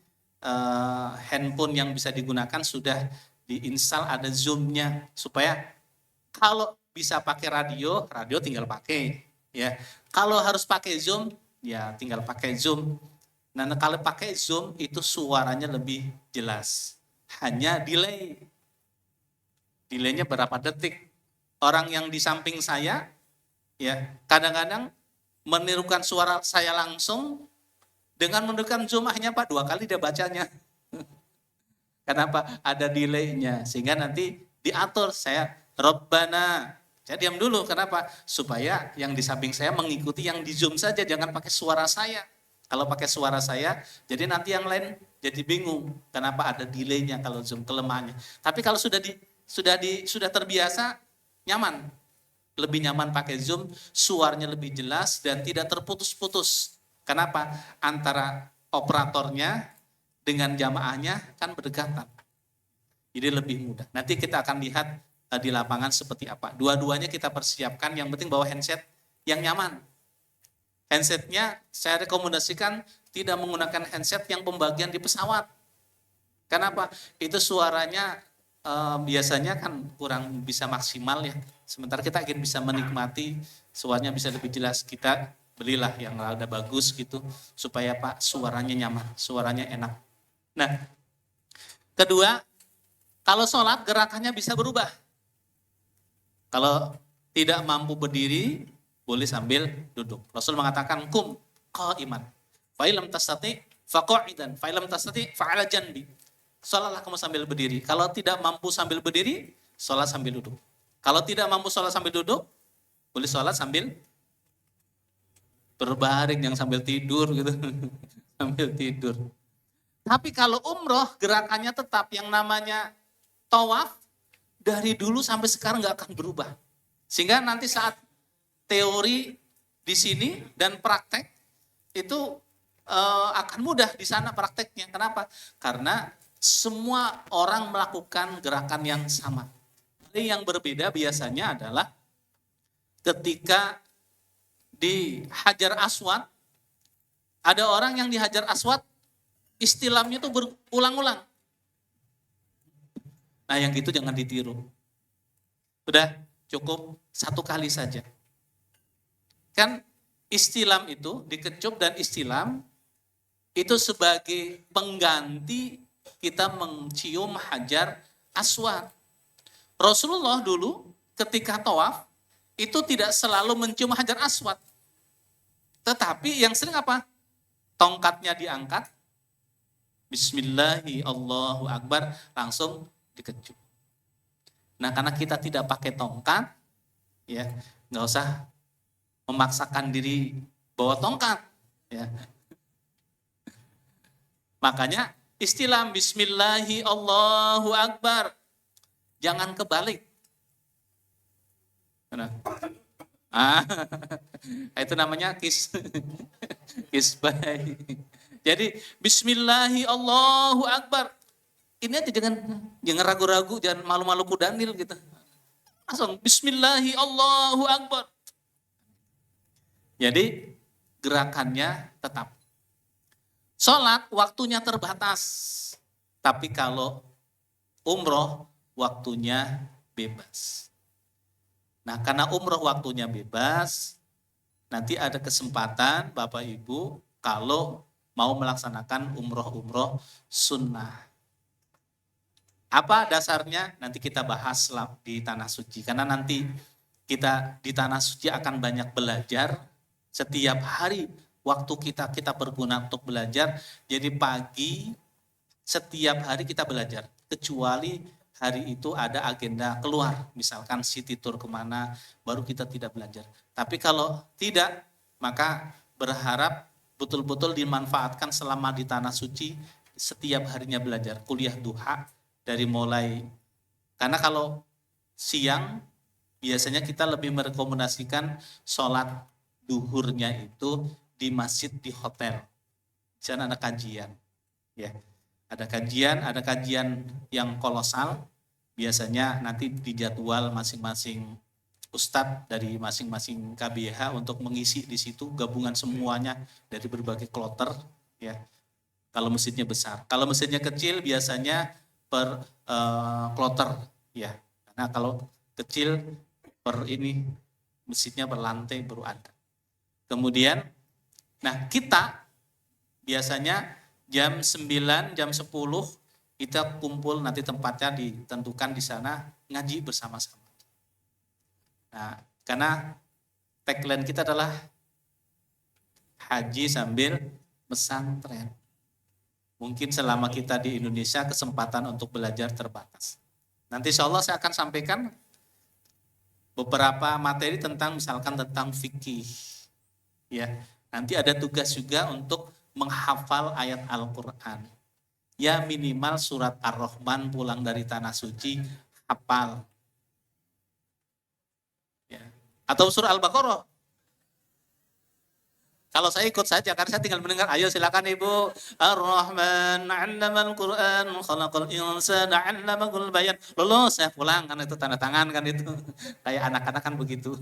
handphone yang bisa digunakan sudah diinstal ada Zoom-nya. Supaya kalau bisa pakai radio tinggal pakai. Ya, kalau harus pakai Zoom, ya tinggal pakai Zoom. Nah, kalau pakai Zoom itu suaranya lebih jelas. Hanya delay. Delaynya berapa detik. Orang yang di samping saya, ya kadang-kadang menirukan suara saya langsung dengan menirukan Zoom hanya Pak 2 kali dia bacanya. Kenapa? Ada delaynya. Sehingga nanti diatur saya Rabbana. Saya diam dulu, kenapa? Supaya yang di samping saya mengikuti yang di Zoom saja, jangan pakai suara saya. Kalau pakai suara saya, jadi nanti yang lain jadi bingung. Kenapa ada delaynya kalau Zoom, kelemahannya. Tapi kalau sudah terbiasa, nyaman. Lebih nyaman pakai Zoom, suaranya lebih jelas dan tidak terputus-putus. Kenapa? Antara operatornya dengan jamaahnya kan berdekatan. Jadi lebih mudah. Nanti kita akan lihat di lapangan seperti apa. Dua-duanya kita persiapkan, yang penting bawa handset yang nyaman. Handsetnya saya rekomendasikan tidak menggunakan handset yang pembagian di pesawat. Kenapa? Itu suaranya biasanya kan kurang bisa maksimal ya. Sementara kita ingin bisa menikmati suaranya bisa lebih jelas, kita belilah yang rada bagus gitu supaya Pak suaranya nyaman, suaranya enak. Nah, kedua, kalau sholat gerakannya bisa berubah. Kalau tidak mampu berdiri, boleh sambil duduk. Rasul mengatakan kum qaiman. Fa illam tastati fa qa'idan, fa illam tastati fa 'ala janbi. Salatlah kamu sambil berdiri. Kalau tidak mampu sambil berdiri, salat sambil duduk. Kalau tidak mampu salat sambil duduk, boleh salat sambil berbaring, yang sambil tidur gitu. Sambil tidur. Tapi kalau umroh gerakannya tetap yang namanya tawaf dari dulu sampai sekarang nggak akan berubah. Sehingga nanti saat teori di sini dan praktek itu akan mudah di sana prakteknya. Kenapa? Karena semua orang melakukan gerakan yang sama. Yang berbeda biasanya adalah ketika di Hajar Aswad, ada orang yang di Hajar Aswad istilamnya itu berulang-ulang. Nah yang gitu jangan ditiru. Udah cukup satu kali saja. Kan istilam itu, dikecup dan istilam itu sebagai pengganti kita mencium Hajar Aswad. Rasulullah dulu ketika tawaf itu tidak selalu mencium Hajar Aswad. Tetapi yang sering apa? Tongkatnya diangkat, Bismillahi Allahu Akbar, langsung dikecup. Nah karena kita tidak pakai tongkat, ya nggak usah memaksakan diri bawa tongkat, ya. Makanya istilah Bismillahi Allahu Akbar jangan kebalik. Nah. Itu namanya kisbay. Jadi Bismillahi Allahu Akbar. Ini aja jangan ragu-ragu, jangan malu-malu kudanil gitu. Langsung Bismillahi Allahu Akbar. Jadi gerakannya tetap. Sholat waktunya terbatas. Tapi kalau umroh waktunya bebas. Nah karena umroh waktunya bebas, nanti ada kesempatan Bapak Ibu kalau mau melaksanakan umroh-umroh sunnah. Apa dasarnya? Nanti kita bahas di Tanah Suci. Karena nanti kita di Tanah Suci akan banyak belajar. Setiap hari waktu kita berguna untuk belajar. Jadi pagi setiap hari kita belajar. Kecuali hari itu ada agenda keluar. Misalkan city tour kemana, baru kita tidak belajar. Tapi kalau tidak, maka berharap betul-betul dimanfaatkan selama di Tanah Suci. Setiap harinya belajar. Kuliah duha dari mulai. Karena kalau siang biasanya kita lebih merekomendasikan sholat duhurnya itu di masjid di hotel. Di sana ada kajian. Ya. Ada kajian yang kolosal. Biasanya nanti dijadwal masing-masing ustadz dari masing-masing KBH untuk mengisi di situ gabungan semuanya dari berbagai kloter. Ya. Kalau masjidnya besar. Kalau masjidnya kecil biasanya per kloter. Ya. Karena kalau kecil per ini masjidnya berlantai baru ada. Kemudian, nah kita biasanya jam 9, jam 10 kita kumpul, nanti tempatnya ditentukan di sana, ngaji bersama-sama. Nah, karena tagline kita adalah haji sambil pesantren. Mungkin selama kita di Indonesia kesempatan untuk belajar terbatas. Nanti insya Allah saya akan sampaikan beberapa materi tentang misalkan tentang fikih. Ya, nanti ada tugas juga untuk menghafal ayat Al-Quran. Ya minimal surat Ar-Rahman pulang dari Tanah Suci, hafal. Ya. Atau surah Al-Baqarah. Kalau saya ikut saja, karena saya tinggal mendengar. Ayo silakan Ibu. Ar-Rahman 'allamal Qur'an, khalaqal insana 'allamahul bayan. Lulus saya pulang, kan itu tanda tangan kan itu. Kayak anak-anak kan begitu.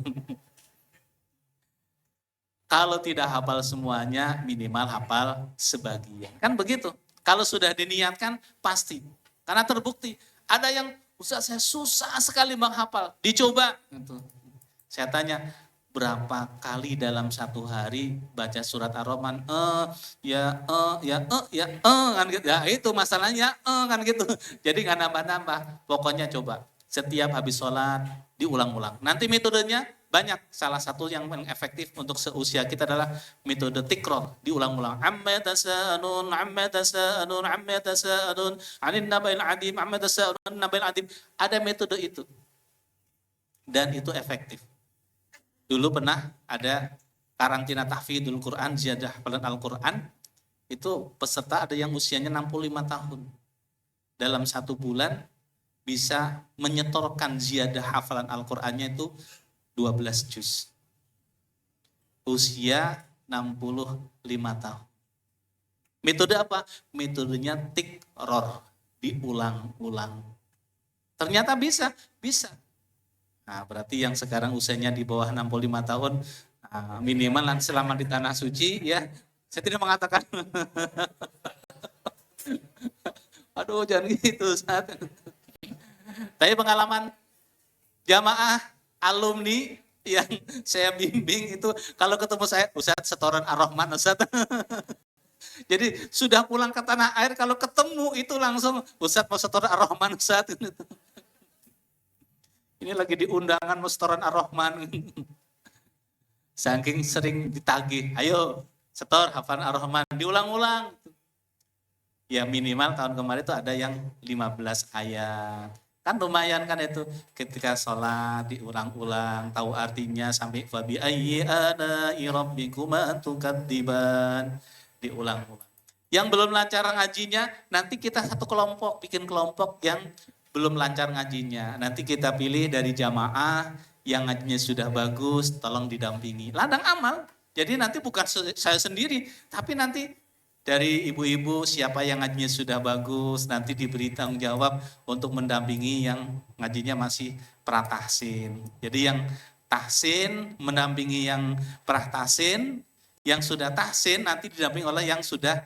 Kalau tidak hafal semuanya, minimal hafal sebagian. Kan begitu. Kalau sudah diniatkan, pasti. Karena terbukti. Ada yang, Ustaz saya susah sekali menghafal. Dicoba. Gitu. Saya tanya, berapa kali dalam satu hari baca surat Ar-Rahman? Kan gitu. Ya itu masalahnya, kan gitu. Jadi nggak nambah-nambah. Pokoknya coba. Setiap habis sholat, diulang-ulang. Nanti metodenya banyak. Salah satu yang efektif untuk seusia kita adalah metode tikror, diulang-ulang. Amma tasa'alun, amma tasa'alun, amma tasa'alun, anin nabail adim, amma tasa'alun, nabail adim. Ada metode itu. Dan itu efektif. Dulu pernah ada karantina tahfidzul Quran, ziyadah hafalan Al-Quran, itu peserta ada yang usianya 65 tahun. Dalam 1 bulan bisa menyetorkan ziyadah hafalan Al-Qur'annya itu 12 juz. Usia 65 tahun. Metode apa? Metodenya tikror, diulang-ulang. Ternyata bisa. Nah, berarti yang sekarang usianya di bawah 65 tahun, minimal selama di tanah suci ya. Saya tidak mengatakan aduh jangan gitu Ustaz. Tapi pengalaman jamaah alumni yang saya bimbing itu kalau ketemu saya, Ustaz setoran Ar-Rahman Ustaz. Jadi sudah pulang ke tanah air kalau ketemu itu langsung Ustaz mau setoran Ar-Rahman Ustaz. Ini lagi di undangan mau setoran Ar-Rahman. Saking sering ditagih, ayo setor hafalan Ar-Rahman, diulang-ulang. Ya minimal tahun kemarin itu ada yang 15 ayat. Kan lumayan kan itu, ketika sholat diulang-ulang, tahu artinya sampai fabi ayyi ala'i rabbikuma tukadziban, diulang-ulang. Yang belum lancar ngajinya, nanti kita satu kelompok, bikin kelompok yang belum lancar ngajinya. Nanti kita pilih dari jamaah yang ngajinya sudah bagus, tolong didampingi. Ladang amal, jadi nanti bukan saya sendiri, tapi nanti dari ibu-ibu siapa yang ngajinya sudah bagus, nanti diberi tanggung jawab untuk mendampingi yang ngajinya masih pratahsin. Jadi yang tahsin mendampingi yang pratahsin, yang sudah tahsin nanti didampingi oleh yang sudah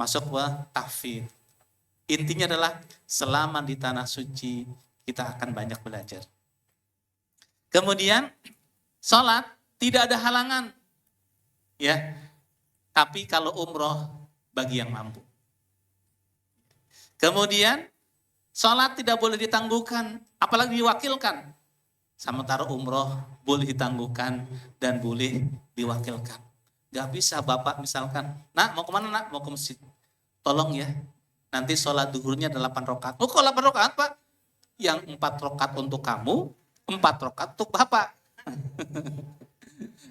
masuk ke tahfidz. Intinya adalah selama di tanah suci kita akan banyak belajar. Kemudian sholat tidak ada halangan. Ya, tapi kalau umroh bagi yang mampu. Kemudian sholat tidak boleh ditangguhkan, apalagi diwakilkan. Sementara umroh boleh ditangguhkan dan boleh diwakilkan. Gak bisa bapak misalkan, nak mau kemana nak? Mau ke masjid. Tolong ya, nanti sholat duhurnya 8 rakaat. Oh kok 8 rakaat pak? Yang 4 rakaat untuk kamu, 4 rakaat untuk bapak.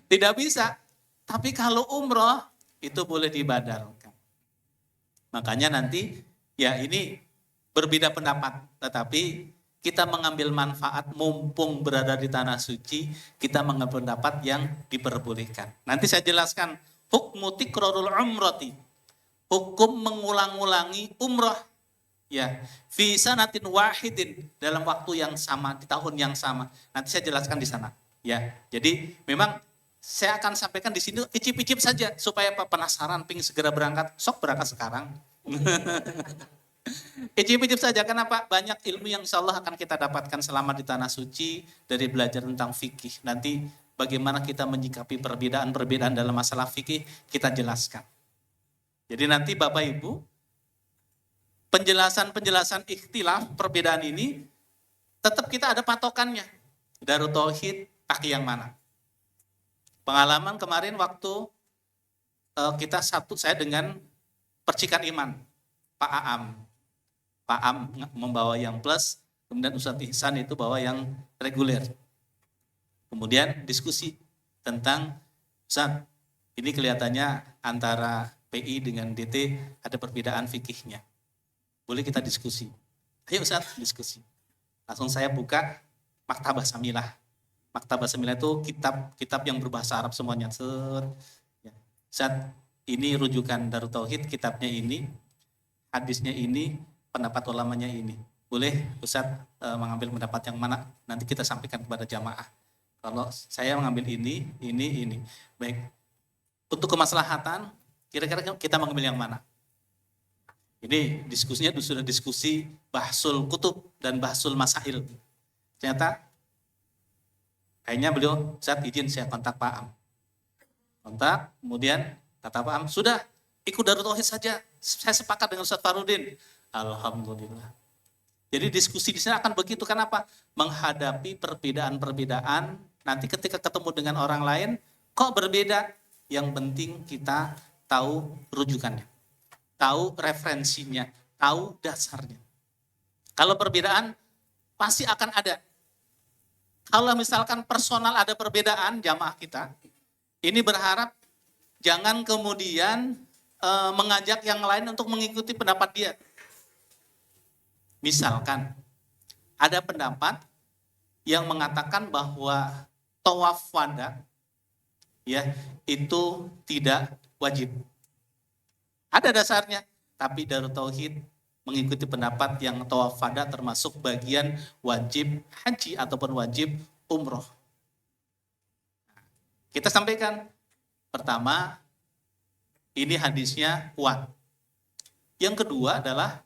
Tidak bisa. Tapi kalau umroh itu boleh dibadalkan. Makanya nanti ya ini berbeda pendapat, tetapi kita mengambil manfaat mumpung berada di tanah suci, kita mengambil pendapat yang diperbolehkan. Nanti saya jelaskan hukmu tikrarul umrati, hukum mengulang-ulangi umrah ya fi sanatin wahidin, dalam waktu yang sama, di tahun yang sama. Nanti saya jelaskan di sana ya. Jadi memang saya akan sampaikan di sini icip-icip saja supaya penasaran pingin segera berangkat, sok berangkat sekarang. Icip-icip saja, kenapa? Banyak ilmu yang insya Allah akan kita dapatkan selama di tanah suci dari belajar tentang fikih. Nanti bagaimana kita menyikapi perbedaan-perbedaan dalam masalah fikih kita jelaskan. Jadi nanti Bapak Ibu, penjelasan-penjelasan ikhtilaf perbedaan ini tetap kita ada patokannya. Darut Tauhid pakai yang mana? Pengalaman kemarin waktu saya dengan Percikan Iman, Pak Aam. Pak Aam membawa yang plus, kemudian Ustadz Ihsan itu bawa yang reguler. Kemudian diskusi tentang, Ustadz, ini kelihatannya antara PI dengan DT ada perbedaan fikihnya. Boleh kita diskusi? Ayo Ustadz, diskusi. Langsung saya buka Maktabah Samilah. Maktabah Samilah itu kitab yang berbahasa Arab semuanya. Ustadz, ini rujukan Darut Tauhid, kitabnya ini, hadisnya ini, pendapat ulamanya ini. Boleh Ustadz mengambil pendapat yang mana? Nanti kita sampaikan kepada jamaah. Kalau saya mengambil ini. Baik, untuk kemaslahatan, kira-kira kita mengambil yang mana? Ini diskusinya sudah diskusi bahsul kutub dan bahsul masail. Ternyata kayaknya beliau, saat izin saya kontak Pak Am. Kontak, kemudian kata Pak Am, sudah ikut Darut Tauhid saja. Saya sepakat dengan Ustaz Farudin. Alhamdulillah. Jadi diskusi di sini akan begitu. Kenapa? Menghadapi perbedaan-perbedaan. Nanti ketika ketemu dengan orang lain, kok berbeda? Yang penting kita tahu rujukannya, tahu referensinya, tahu dasarnya. Kalau perbedaan pasti akan ada. Kalau misalkan personal ada perbedaan jamaah kita, ini berharap jangan kemudian mengajak yang lain untuk mengikuti pendapat dia. Misalkan ada pendapat yang mengatakan bahwa tawaf wada ya itu tidak wajib. Ada dasarnya, tapi Darut Tauhid mengikuti pendapat yang tawaf wada termasuk bagian wajib haji ataupun wajib umroh. Kita sampaikan, pertama, ini hadisnya kuat. Yang kedua adalah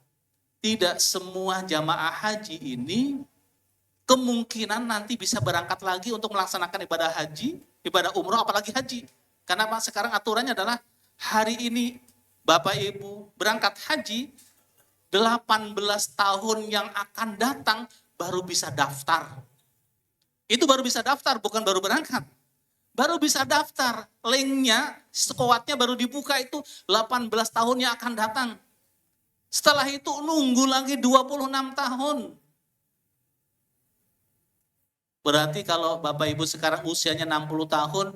tidak semua jamaah haji ini kemungkinan nanti bisa berangkat lagi untuk melaksanakan ibadah haji, ibadah umroh, apalagi haji. Karena sekarang aturannya adalah hari ini Bapak Ibu berangkat haji, 18 tahun yang akan datang baru bisa daftar. Itu baru bisa daftar, bukan baru berangkat. Baru bisa daftar, linknya, sekuatnya baru dibuka itu 18 tahun yang akan datang. Setelah itu nunggu lagi 26 tahun. Berarti kalau Bapak Ibu sekarang usianya 60 tahun,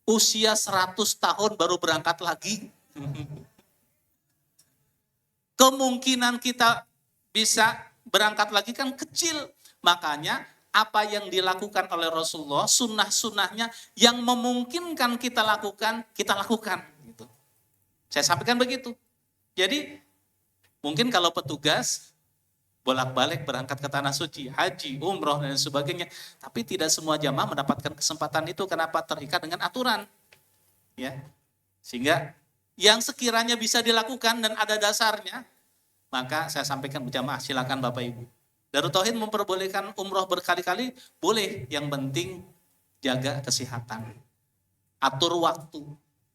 usia 100 tahun baru berangkat lagi. Kemungkinan kita bisa berangkat lagi kan kecil. Makanya apa yang dilakukan oleh Rasulullah, sunnah-sunnahnya yang memungkinkan kita lakukan, kita lakukan. Gitu. Saya sampaikan begitu. Jadi mungkin kalau petugas bolak-balik berangkat ke tanah suci, haji, umroh, dan sebagainya. Tapi tidak semua jamaah mendapatkan kesempatan itu. Kenapa? Terikat dengan aturan. Ya, sehingga yang sekiranya bisa dilakukan dan ada dasarnya, maka saya sampaikan berjamaah, silakan Bapak Ibu. Darut Tauhid memperbolehkan umroh berkali-kali, boleh. Yang penting jaga kesehatan. Atur waktu.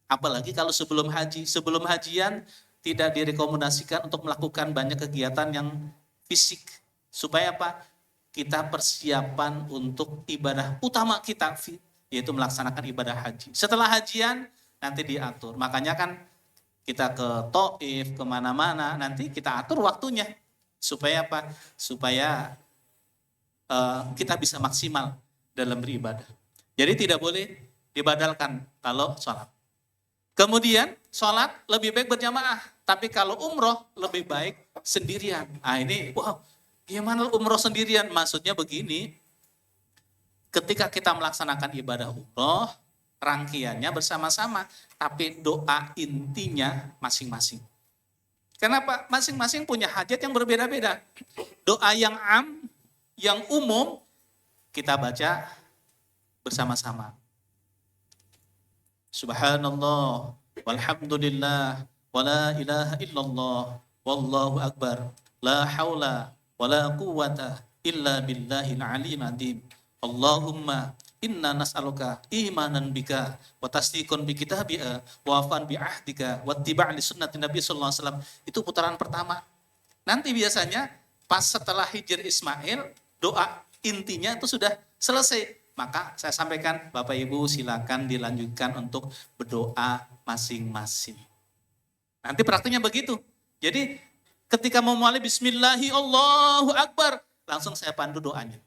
Apalagi kalau sebelum haji. Sebelum hajian tidak direkomendasikan untuk melakukan banyak kegiatan yang fisik. Supaya apa? Kita persiapan untuk ibadah utama kita, yaitu melaksanakan ibadah haji. Setelah hajian, nanti diatur. Makanya kan kita ke Taif, kemana-mana, nanti kita atur waktunya. Supaya apa? Supaya kita bisa maksimal dalam beribadah. Jadi tidak boleh dibadalkan kalau sholat. Kemudian sholat lebih baik berjamaah. Tapi kalau umroh lebih baik sendirian. Nah ini, wow, gimana umroh sendirian? Maksudnya begini, ketika kita melaksanakan ibadah umroh, rangkaiannya bersama-sama. Tapi doa intinya masing-masing. Kenapa? Masing-masing punya hajat yang berbeda-beda. Doa yang am, yang umum, kita baca bersama-sama. Subhanallah, walhamdulillah, wala ilaha illallah, wallahu akbar, la hawla, wala quwwata, illa billahil aliyyil azim. Allahumma inna nas'aluka imanan bika wa tasdiqan bi kitabika wa afan bi ahdika wa ittiba'an li sunnati Nabi sallallahu alaihi wasallam. Itu putaran pertama. Nanti biasanya pas setelah hijr Ismail, doa intinya itu sudah selesai. Maka saya sampaikan, Bapak Ibu silakan dilanjutkan untuk berdoa masing-masing. Nanti praktiknya begitu. Jadi ketika mau mulai bismillahi Allahu akbar, langsung saya pandu doanya.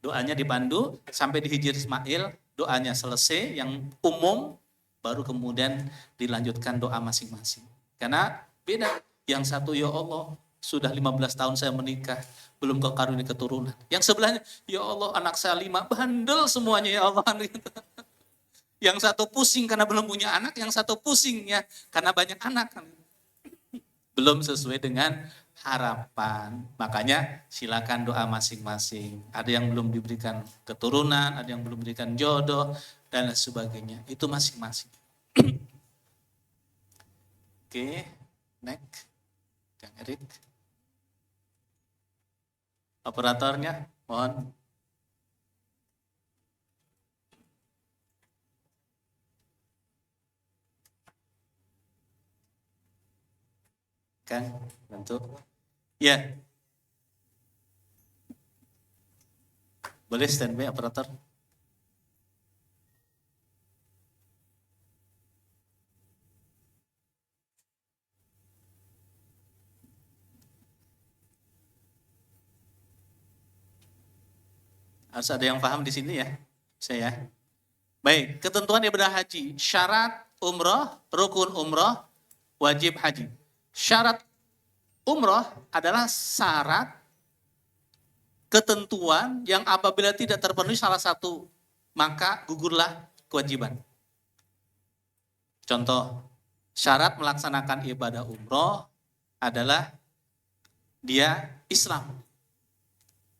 Doanya dipandu sampai di hijr Ismail, doanya selesai yang umum, baru kemudian dilanjutkan doa masing-masing. Karena beda, yang satu ya Allah sudah 15 tahun saya menikah, belum kau karuniai keturunan. Yang sebelahnya, ya Allah anak saya 5, bandel semuanya ya Allah. Yang satu pusing karena belum punya anak, yang satu pusing ya karena banyak anak. Belum sesuai dengan harapan. Makanya silakan doa masing-masing. Ada yang belum diberikan keturunan, ada yang belum diberikan jodoh, dan sebagainya. Itu masing-masing. Oke, next. Kang Erik. Operatornya, mohon. Kang, bantu. Ya. Boleh standby operator. Harus ada yang paham di sini ya, saya. Baik, ketentuan ibadah haji, syarat umroh, rukun umroh, wajib haji. Syarat umroh adalah syarat ketentuan yang apabila tidak terpenuhi salah satu, maka gugurlah kewajiban. Contoh, syarat melaksanakan ibadah umroh adalah dia Islam.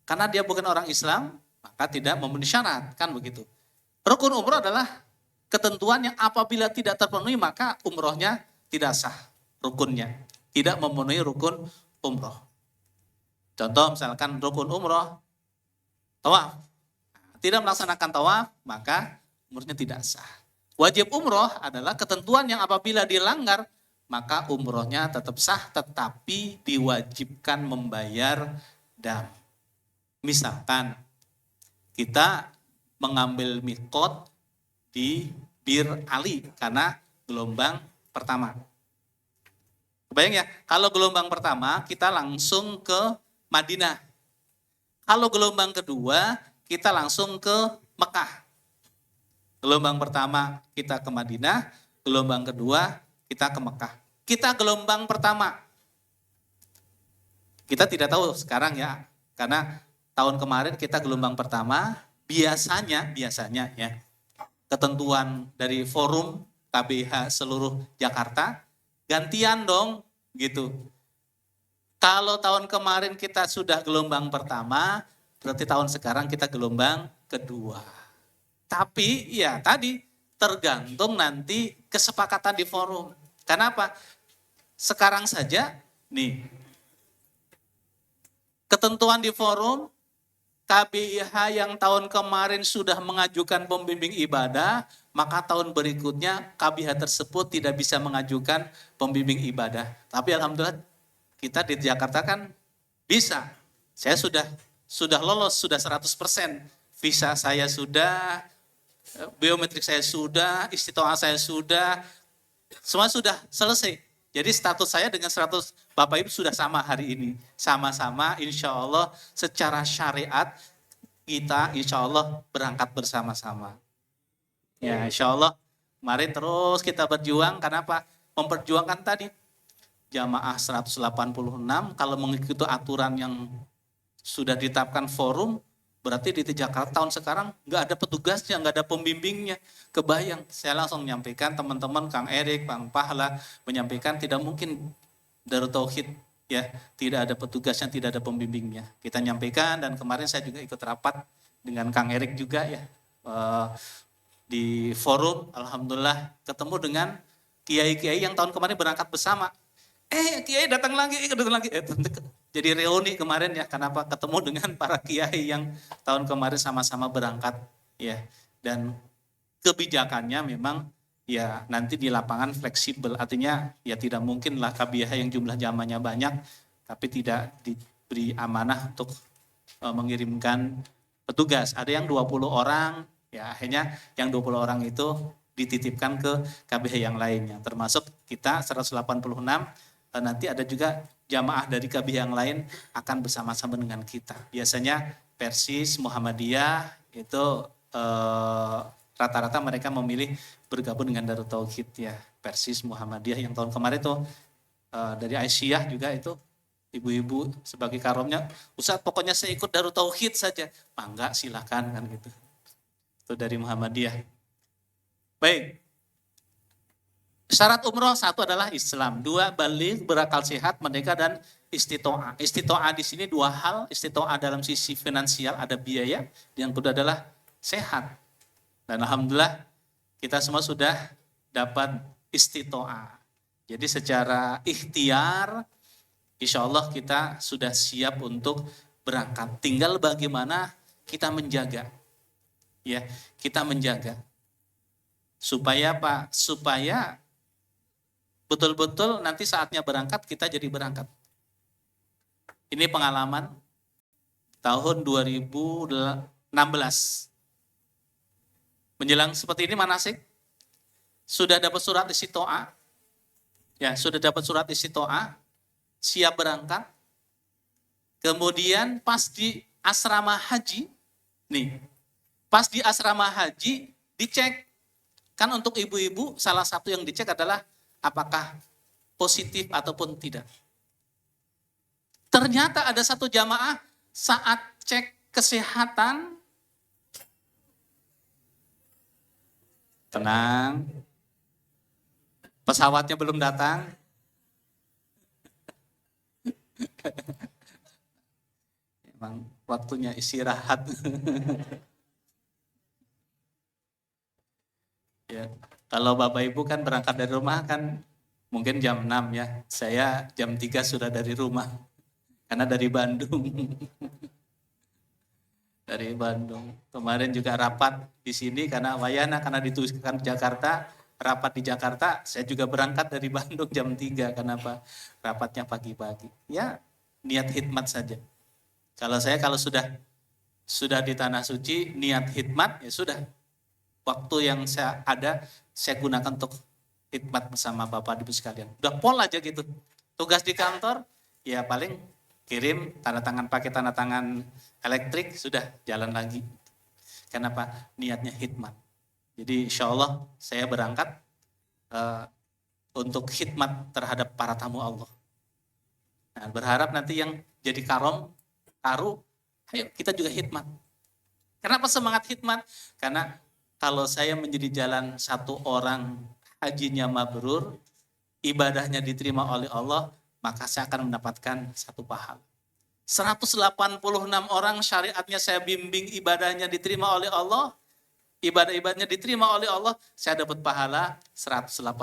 Karena dia bukan orang Islam, maka tidak memenuhi syarat, kan begitu. Rukun umroh adalah ketentuan yang apabila tidak terpenuhi maka umrohnya tidak sah, rukunnya. Tidak memenuhi rukun umroh. Contoh misalkan rukun umroh, tawaf. Tidak melaksanakan tawaf, maka umrohnya tidak sah. Wajib umroh adalah ketentuan yang apabila dilanggar, maka umrohnya tetap sah, tetapi diwajibkan membayar dam. Misalkan kita mengambil mikot di Bir Ali karena gelombang pertama. Kebayang ya, kalau gelombang pertama kita langsung ke Madinah. Kalau gelombang kedua kita langsung ke Mekah. Gelombang pertama kita ke Madinah, gelombang kedua kita ke Mekah. Kita gelombang pertama. Kita tidak tahu sekarang ya, karena tahun kemarin kita gelombang pertama, biasanya ya, ketentuan dari forum KBH seluruh Jakarta, gantian dong gitu. Kalau tahun kemarin kita sudah gelombang pertama, berarti tahun sekarang kita gelombang kedua. Tapi ya tadi tergantung nanti kesepakatan di forum. Kenapa? Sekarang saja nih, ketentuan di forum, KBIH yang tahun kemarin sudah mengajukan pembimbing ibadah, maka tahun berikutnya KBIH tersebut tidak bisa mengajukan pembimbing ibadah. Tapi alhamdulillah kita di Jakarta kan bisa. Saya sudah lolos, sudah 100%. Visa saya sudah, biometrik saya sudah, istitoah saya sudah, semua sudah selesai. Jadi status saya dengan 100 Bapak Ibu sudah sama hari ini. Sama-sama insya Allah secara syariat kita insya Allah berangkat bersama-sama. Ya insya Allah kemarin terus kita berjuang. Kenapa? Memperjuangkan tadi jamaah 186 kalau mengikuti aturan yang sudah ditetapkan forum, berarti di Jakarta tahun sekarang nggak ada petugasnya, nggak ada pembimbingnya. Kebayang, saya langsung menyampaikan teman-teman, Kang Erik, Bang Pahla, menyampaikan tidak mungkin Darut Tauhid ya, tidak ada petugasnya, tidak ada pembimbingnya. Kita nyampaikan dan kemarin saya juga ikut rapat dengan Kang Erik juga ya, di forum, alhamdulillah ketemu dengan kiai-kiai yang tahun kemarin berangkat bersama. Kiai datang lagi. Jadi reuni kemarin ya, kenapa ketemu dengan para kiai yang tahun kemarin sama-sama berangkat ya. Dan kebijakannya memang ya nanti di lapangan fleksibel, artinya ya tidak mungkin lah KBIH yang jumlah jamaahnya banyak tapi tidak diberi amanah untuk mengirimkan petugas. Ada yang 20 orang, ya akhirnya yang 20 orang itu dititipkan ke KBIH yang lainnya, termasuk kita 186. Nanti ada juga jamaah dari KBIH yang lain akan bersama-sama dengan kita. Biasanya Persis, Muhammadiyah itu rata-rata mereka memilih bergabung dengan Darut Tauhid ya. Persis, Muhammadiyah yang tahun kemarin itu dari Aisyah juga itu ibu-ibu sebagai karomnya, Ustaz pokoknya saya ikut Darut Tauhid saja. Enggak, silakan kan gitu. Itu dari Muhammadiyah. Baik. Syarat umroh 1 adalah Islam, 2 balik, berakal sehat, merdeka dan istitoah. Istitoah di sini 2 hal, istitoah dalam sisi finansial ada biaya, yang kedua adalah sehat. Dan alhamdulillah kita semua sudah dapat istitoah. Jadi secara ikhtiar, insya Allah kita sudah siap untuk berangkat. Tinggal bagaimana kita menjaga. Ya, kita menjaga. Supaya apa? Supaya betul-betul nanti saatnya berangkat, kita jadi berangkat. Ini pengalaman tahun 2016. Menjelang seperti ini manasik, sudah dapat surat istitoah, ya sudah dapat surat istitoah, siap berangkat. Kemudian pas di asrama haji, nih, pas di asrama haji dicek, kan untuk ibu-ibu salah satu yang dicek adalah apakah positif ataupun tidak. Ternyata ada satu jamaah saat cek kesehatan, tenang, pesawatnya belum datang. Emang waktunya istirahat. Ya, kalau Bapak Ibu kan berangkat dari rumah kan mungkin jam 6 ya. Saya jam 3 sudah dari rumah. Karena dari Bandung. Dari Bandung. Kemarin juga rapat di sini karena Wayana, karena dituliskan Jakarta, rapat di Jakarta, saya juga berangkat dari Bandung jam 3. Kenapa? Rapatnya pagi-pagi. Ya, niat khidmat saja. Kalau saya sudah di tanah suci, niat khidmat ya sudah. Waktu yang saya ada, saya gunakan untuk khidmat bersama Bapak Ibu sekalian. Udah pol aja gitu. Tugas di kantor, ya paling kirim tanda tangan, pakai tanda tangan elektrik, sudah jalan lagi. Kenapa? Niatnya khidmat. Jadi insya Allah saya berangkat untuk khidmat terhadap para tamu Allah. Nah, berharap nanti yang jadi karu, ayo kita juga khidmat. Kenapa semangat khidmat? Karena kalau saya menjadi jalan satu orang hajinya mabrur, ibadahnya diterima oleh Allah, maka saya akan mendapatkan satu pahala. 186 orang syariatnya saya bimbing, ibadahnya diterima oleh Allah, ibadah-ibadahnya diterima oleh Allah, saya dapat pahala 186.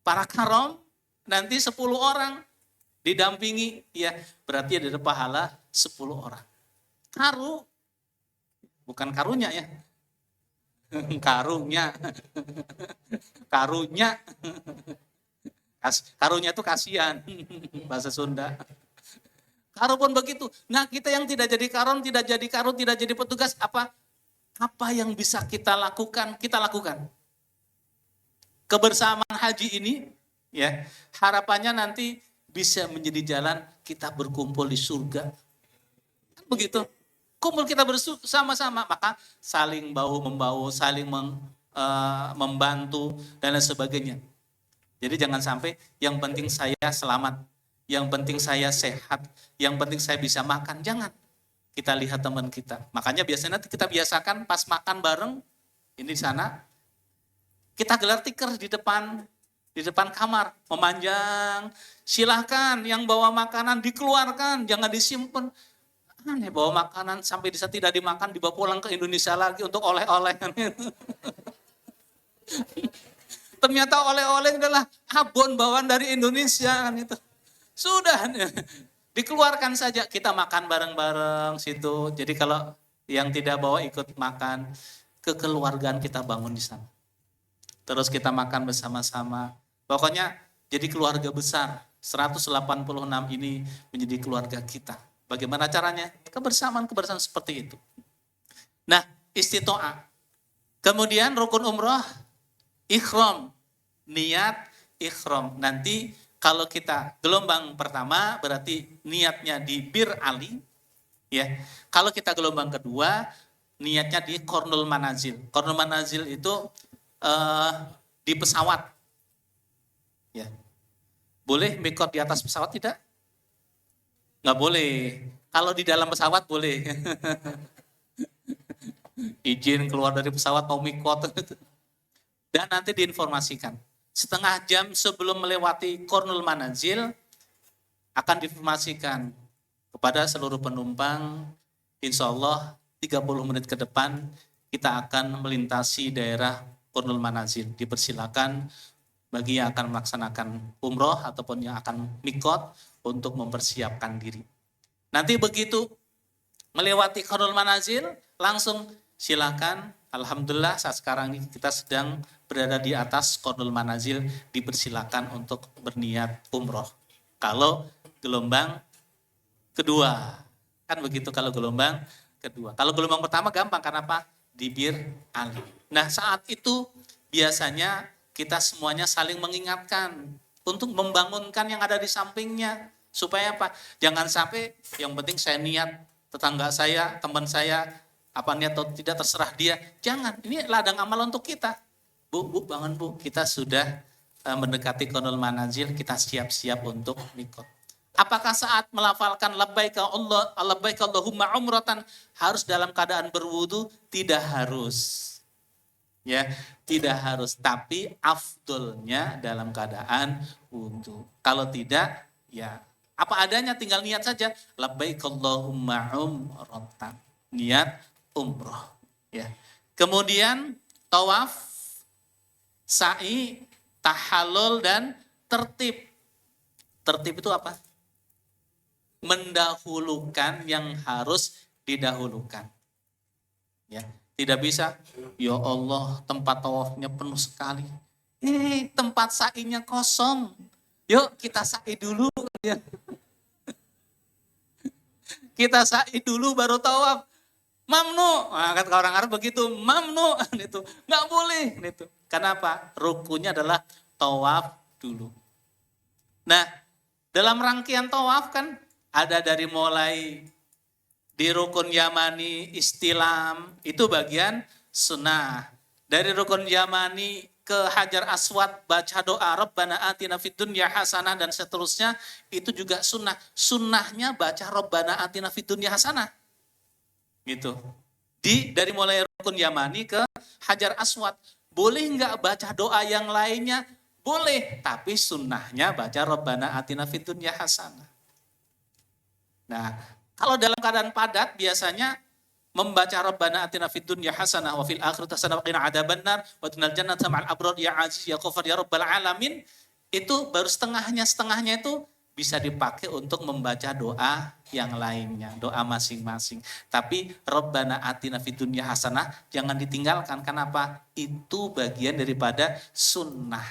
Para karom, nanti 10 orang didampingi, ya berarti ada pahala 10 orang. Karu, bukan karunya ya, karunya itu kasihan bahasa Sunda. Karu pun begitu. Nah, kita yang tidak jadi karon, tidak jadi karu, tidak jadi petugas, apa yang bisa kita lakukan, kita lakukan. Kebersamaan haji ini ya, harapannya nanti bisa menjadi jalan kita berkumpul di surga. Kan begitu. Kumpul kita bersama-sama, maka saling bahu-membahu, saling membantu, dan lain sebagainya. Jadi jangan sampai yang penting saya selamat, yang penting saya sehat, yang penting saya bisa makan. Jangan. Kita lihat teman kita. Makanya biasanya nanti kita biasakan pas makan bareng, ini di sana, kita gelar tikar di depan kamar, memanjang. Silahkan yang bawa makanan dikeluarkan, jangan disimpan. Aneh, bawa makanan sampai bisa tidak dimakan, dibawa pulang ke Indonesia lagi untuk oleh-oleh. Ternyata oleh-oleh adalah abon bawaan dari Indonesia kan itu. Sudah dikeluarkan saja, kita makan bareng-bareng situ. Jadi kalau yang tidak bawa ikut makan, kekeluargaan kita bangun di sana. Terus kita makan bersama-sama. Pokoknya jadi keluarga besar. 186 ini menjadi keluarga kita. Bagaimana caranya? Kebersamaan seperti itu. Nah, istitoah. Kemudian rukun umroh, ikhram. Niat ikhram. Nanti kalau kita gelombang pertama berarti niatnya di Bir Ali. Ya. Kalau kita gelombang kedua, niatnya di Qornul Manazil. Qornul Manazil itu di pesawat. Ya. Boleh mikot di atas pesawat tidak? Nggak boleh. Kalau di dalam pesawat boleh. Izin keluar dari pesawat mau mikot. Dan nanti diinformasikan. Setengah jam sebelum melewati Qornul Manazil akan diinformasikan kepada seluruh penumpang. Insya Allah 30 menit ke depan kita akan melintasi daerah qur'ul manazil. Dipersilakan bagi yang akan melaksanakan umroh ataupun yang akan mikot untuk mempersiapkan diri. Nanti begitu melewati qur'ul manazil, langsung silakan. Alhamdulillah saat sekarang ini kita sedang berada di atas qur'ul manazil, dipersilakan untuk berniat umroh. Kalau gelombang kedua, kan begitu kalau gelombang kedua. Kalau gelombang pertama gampang, karena apa? Di Bir Ali. Nah saat itu biasanya kita semuanya saling mengingatkan untuk membangunkan yang ada di sampingnya. Supaya apa? Jangan sampai yang penting saya niat, tetangga saya, teman saya, apa niat atau tidak terserah dia. Jangan, ini ladang amal untuk kita. Bu, bangun bu, kita sudah mendekati qur'ul manazil, kita siap-siap untuk mikot. Apakah saat melafalkan labbaika Allah, labbaika Allahumma umratan harus dalam keadaan berwudu? Tidak harus. Ya, tidak harus, tapi afdolnya dalam keadaan wudu. Kalau tidak, ya apa adanya, tinggal niat saja. Labbaika Allahumma umratan. Niat umroh. Ya. Kemudian tawaf, sa'i, tahallul, dan tertib. Tertib itu apa? Mendahulukan yang harus didahulukan. Ya, tidak bisa, ya Allah tempat tawafnya penuh sekali. Tempat sa'inya kosong. Yuk kita sa'i dulu. Kita sa'i dulu baru tawaf. Mamnu, nah, kata orang Arab begitu, mamnu, itu nggak boleh, itu. Kenapa? Rukunnya adalah tawaf dulu. Nah, dalam rangkaian tawaf kan ada dari mulai di rukun Yamani istilam, itu bagian sunnah. Dari rukun Yamani ke Hajar Aswad baca doa Rabbana atina fid dunya hasanah dan seterusnya, itu juga sunnah. Sunnahnya baca Rabbana atina fid dunya hasanah. Gitu. Dari mulai rukun Yamani ke Hajar Aswad. Boleh nggak baca doa yang lainnya? Boleh, tapi sunnahnya baca Rabbana atina fid dunya hasanah. Nah, kalau dalam keadaan padat biasanya membaca Rabbana atina fid dunya hasanah wa fil akhirati hasanah wa qina adzabannar wa adkhilnal jannata ma'al abrar ya aziz ya ghafar ya rabbal alamin, itu baru setengahnya itu bisa dipakai untuk membaca doa yang lainnya, doa masing-masing. Tapi Rabbana atina fid dunya hasanah jangan ditinggalkan. Kenapa? Itu bagian daripada sunnah.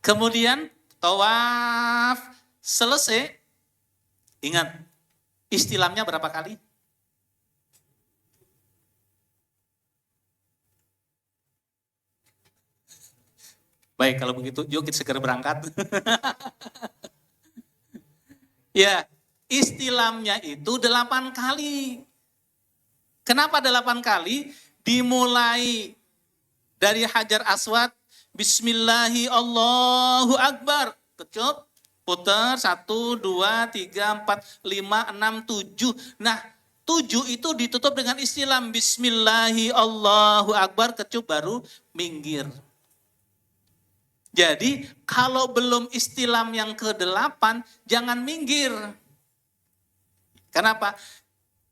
Kemudian tawaf selesai. Ingat, istilamnya berapa kali? Baik, kalau begitu yuk kita segera berangkat. Ya, istilamnya itu 8 kali. Kenapa 8 kali? Dimulai dari Hajar Aswad, Bismillahi Allahu Akbar. Kecup, putar, 1, 2, 3, 4, 5, 6, 7. Nah, 7 itu ditutup dengan istilam Bismillahi Allahu Akbar, kecup baru minggir. Jadi kalau belum istilam yang ke-8, jangan minggir. Kenapa?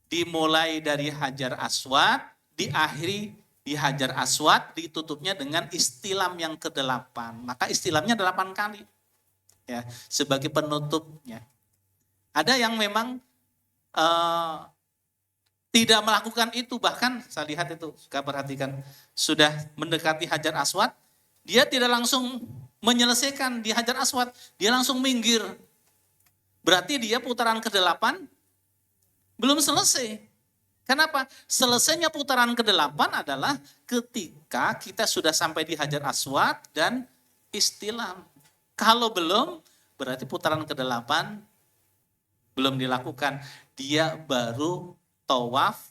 Dimulai dari Hajar Aswad, diakhiri di Hajar Aswad, ditutupnya dengan istilam yang ke-8. Maka istilamnya 8 kali. Ya, sebagai penutupnya. Ada yang memang tidak melakukan itu, bahkan saya lihat itu, suka perhatikan, sudah mendekati Hajar Aswad, dia tidak langsung menyelesaikan di Hajar Aswad, dia langsung minggir. Berarti dia putaran ke-8 belum selesai. Kenapa? Selesainya putaran ke-8 adalah ketika kita sudah sampai di Hajar Aswad dan istilam. Kalau belum, berarti putaran ke-8 belum dilakukan. Dia baru tawaf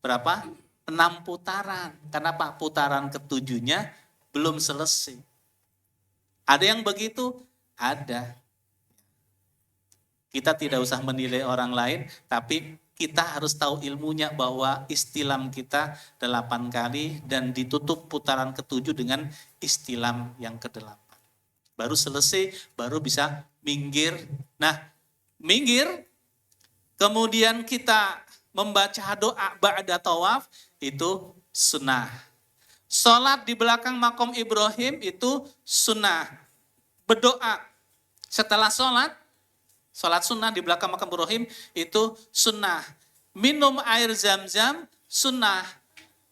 berapa? 6 putaran. Kenapa? Putaran ke-7-nya belum selesai. Ada yang begitu? Ada. Kita tidak usah menilai orang lain, tapi kita harus tahu ilmunya bahwa istilam kita 8 kali dan ditutup putaran ke-7 dengan istilam yang ke-8. Baru selesai, baru bisa minggir. Nah, minggir, kemudian kita membaca doa ba'da tawaf, itu sunnah. Sholat di belakang makom Ibrahim itu sunnah. Berdoa setelah sholat sunnah di belakang makom Ibrahim itu sunnah. Minum air zam-zam sunnah.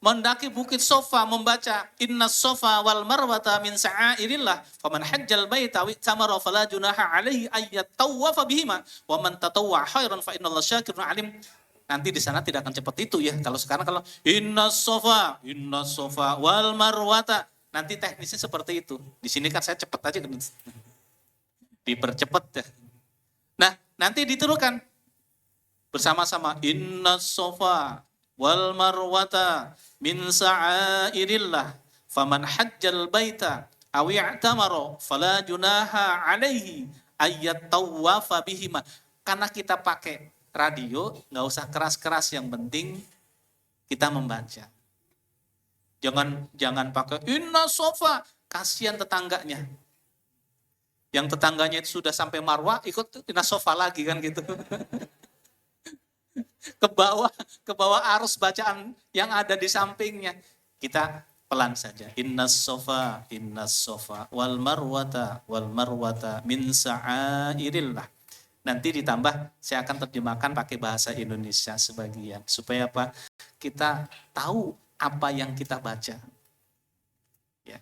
Mendaki bukit Sofa membaca Inna Sofa wal Marwata min sa'airillah faman hajjal baita wa tamara fala junaha alaihi ayyat tawwafa bihima wa man tatawwa khairan fa innallaha syakirun alim. Nanti di sana tidak akan cepat itu ya. Kalau sekarang kalau Inna Sofa wal Marwata, nanti teknisnya seperti itu. Di sini kan saya cepat aja dipercepat ya. Nah, nanti diturukan bersama-sama Inna Sofa wal Marwata min sa'airillah faman hajjal baita aw i'tamara fala junaha alaihi ayyat tawwafa bihima. Karena kita pakai radio, nggak usah keras-keras, yang penting kita membaca. Jangan pakai Inna Sofa, kasihan tetangganya. Yang tetangganya itu sudah sampai Marwah, ikut Inna Sofa lagi kan gitu. ke bawah arus bacaan yang ada di sampingnya. Kita pelan saja. Inna sofa wal marwata min sa'airillah. Nanti ditambah saya akan terjemahkan pakai bahasa Indonesia sebagian supaya apa? Kita tahu apa yang kita baca. Ya.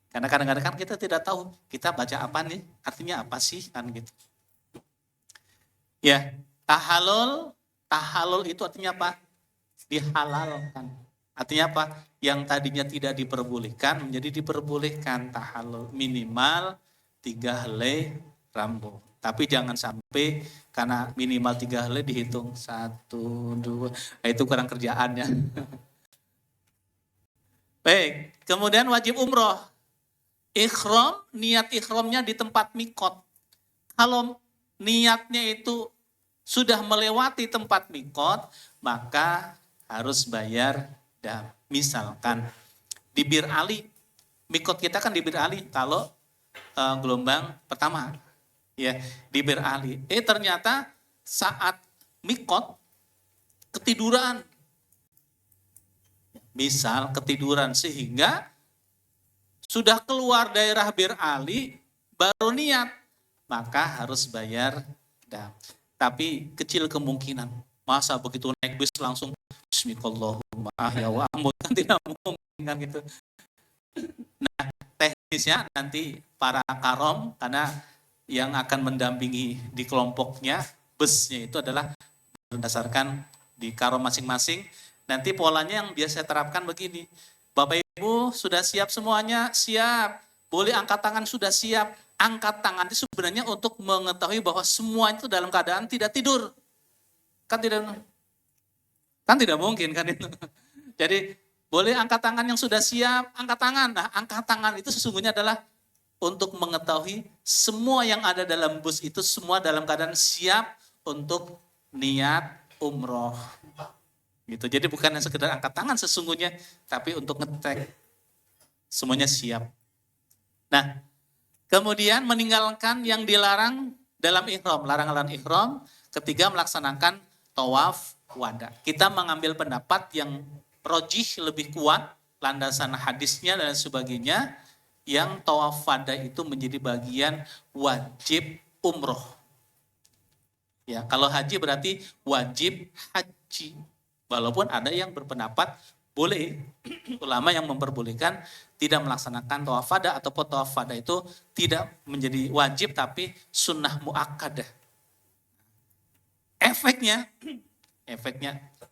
Karena kadang-kadang kan kita tidak tahu kita baca apa nih, artinya apa sih kan gitu. Ya, tahalul itu artinya apa? Dihalalkan. Artinya apa? Yang tadinya tidak diperbolehkan menjadi diperbolehkan. Tahalul minimal 3 helai rambut. Tapi jangan sampai karena minimal 3 helai dihitung 1, 2. Nah, itu kurang kerjaannya. Baik, kemudian wajib umroh. Ikhram, niat ikhramnya di tempat mikot. Kalau niatnya itu sudah melewati tempat mikot, maka harus bayar dam. Misalkan di Bir Ali, mikot kita kan di Bir Ali kalau gelombang pertama, ya di Bir Ali. Ternyata saat mikot ketiduran, misal ketiduran sehingga sudah keluar daerah Bir Ali baru niat, maka harus bayar dam. Tapi kecil kemungkinan. Masa begitu naik bis langsung Bismillahirrahmanirrahim ya wa amut, kan tidak mungkin kan gitu. Nah, teknisnya nanti para karom, karena yang akan mendampingi di kelompoknya, busnya itu adalah berdasarkan di karom masing-masing. Nanti polanya yang biasa saya terapkan begini. Bapak Ibu sudah siap semuanya? Siap. Boleh angkat tangan sudah siap. Angkat tangan itu sebenarnya untuk mengetahui bahwa semua itu dalam keadaan tidak tidur. Kan tidak mungkin kan itu. Jadi boleh angkat tangan yang sudah siap, angkat tangan. Nah, angkat tangan itu sesungguhnya adalah untuk mengetahui semua yang ada dalam bus itu semua dalam keadaan siap untuk niat umroh. Gitu. Jadi bukan yang sekedar angkat tangan sesungguhnya, tapi untuk ngecek semuanya siap. Nah, kemudian meninggalkan yang dilarang dalam ihram, larangan ihram. Ketiga, melaksanakan tawaf wada. Kita mengambil pendapat yang rojih lebih kuat, landasan hadisnya dan sebagainya, yang tawaf wada itu menjadi bagian wajib umroh. Ya, kalau haji berarti wajib haji. Walaupun ada yang berpendapat boleh, ulama yang memperbolehkan tidak melaksanakan tawaf wada ataupun tawaf wada itu tidak menjadi wajib tapi sunnah muakkadah. Efeknya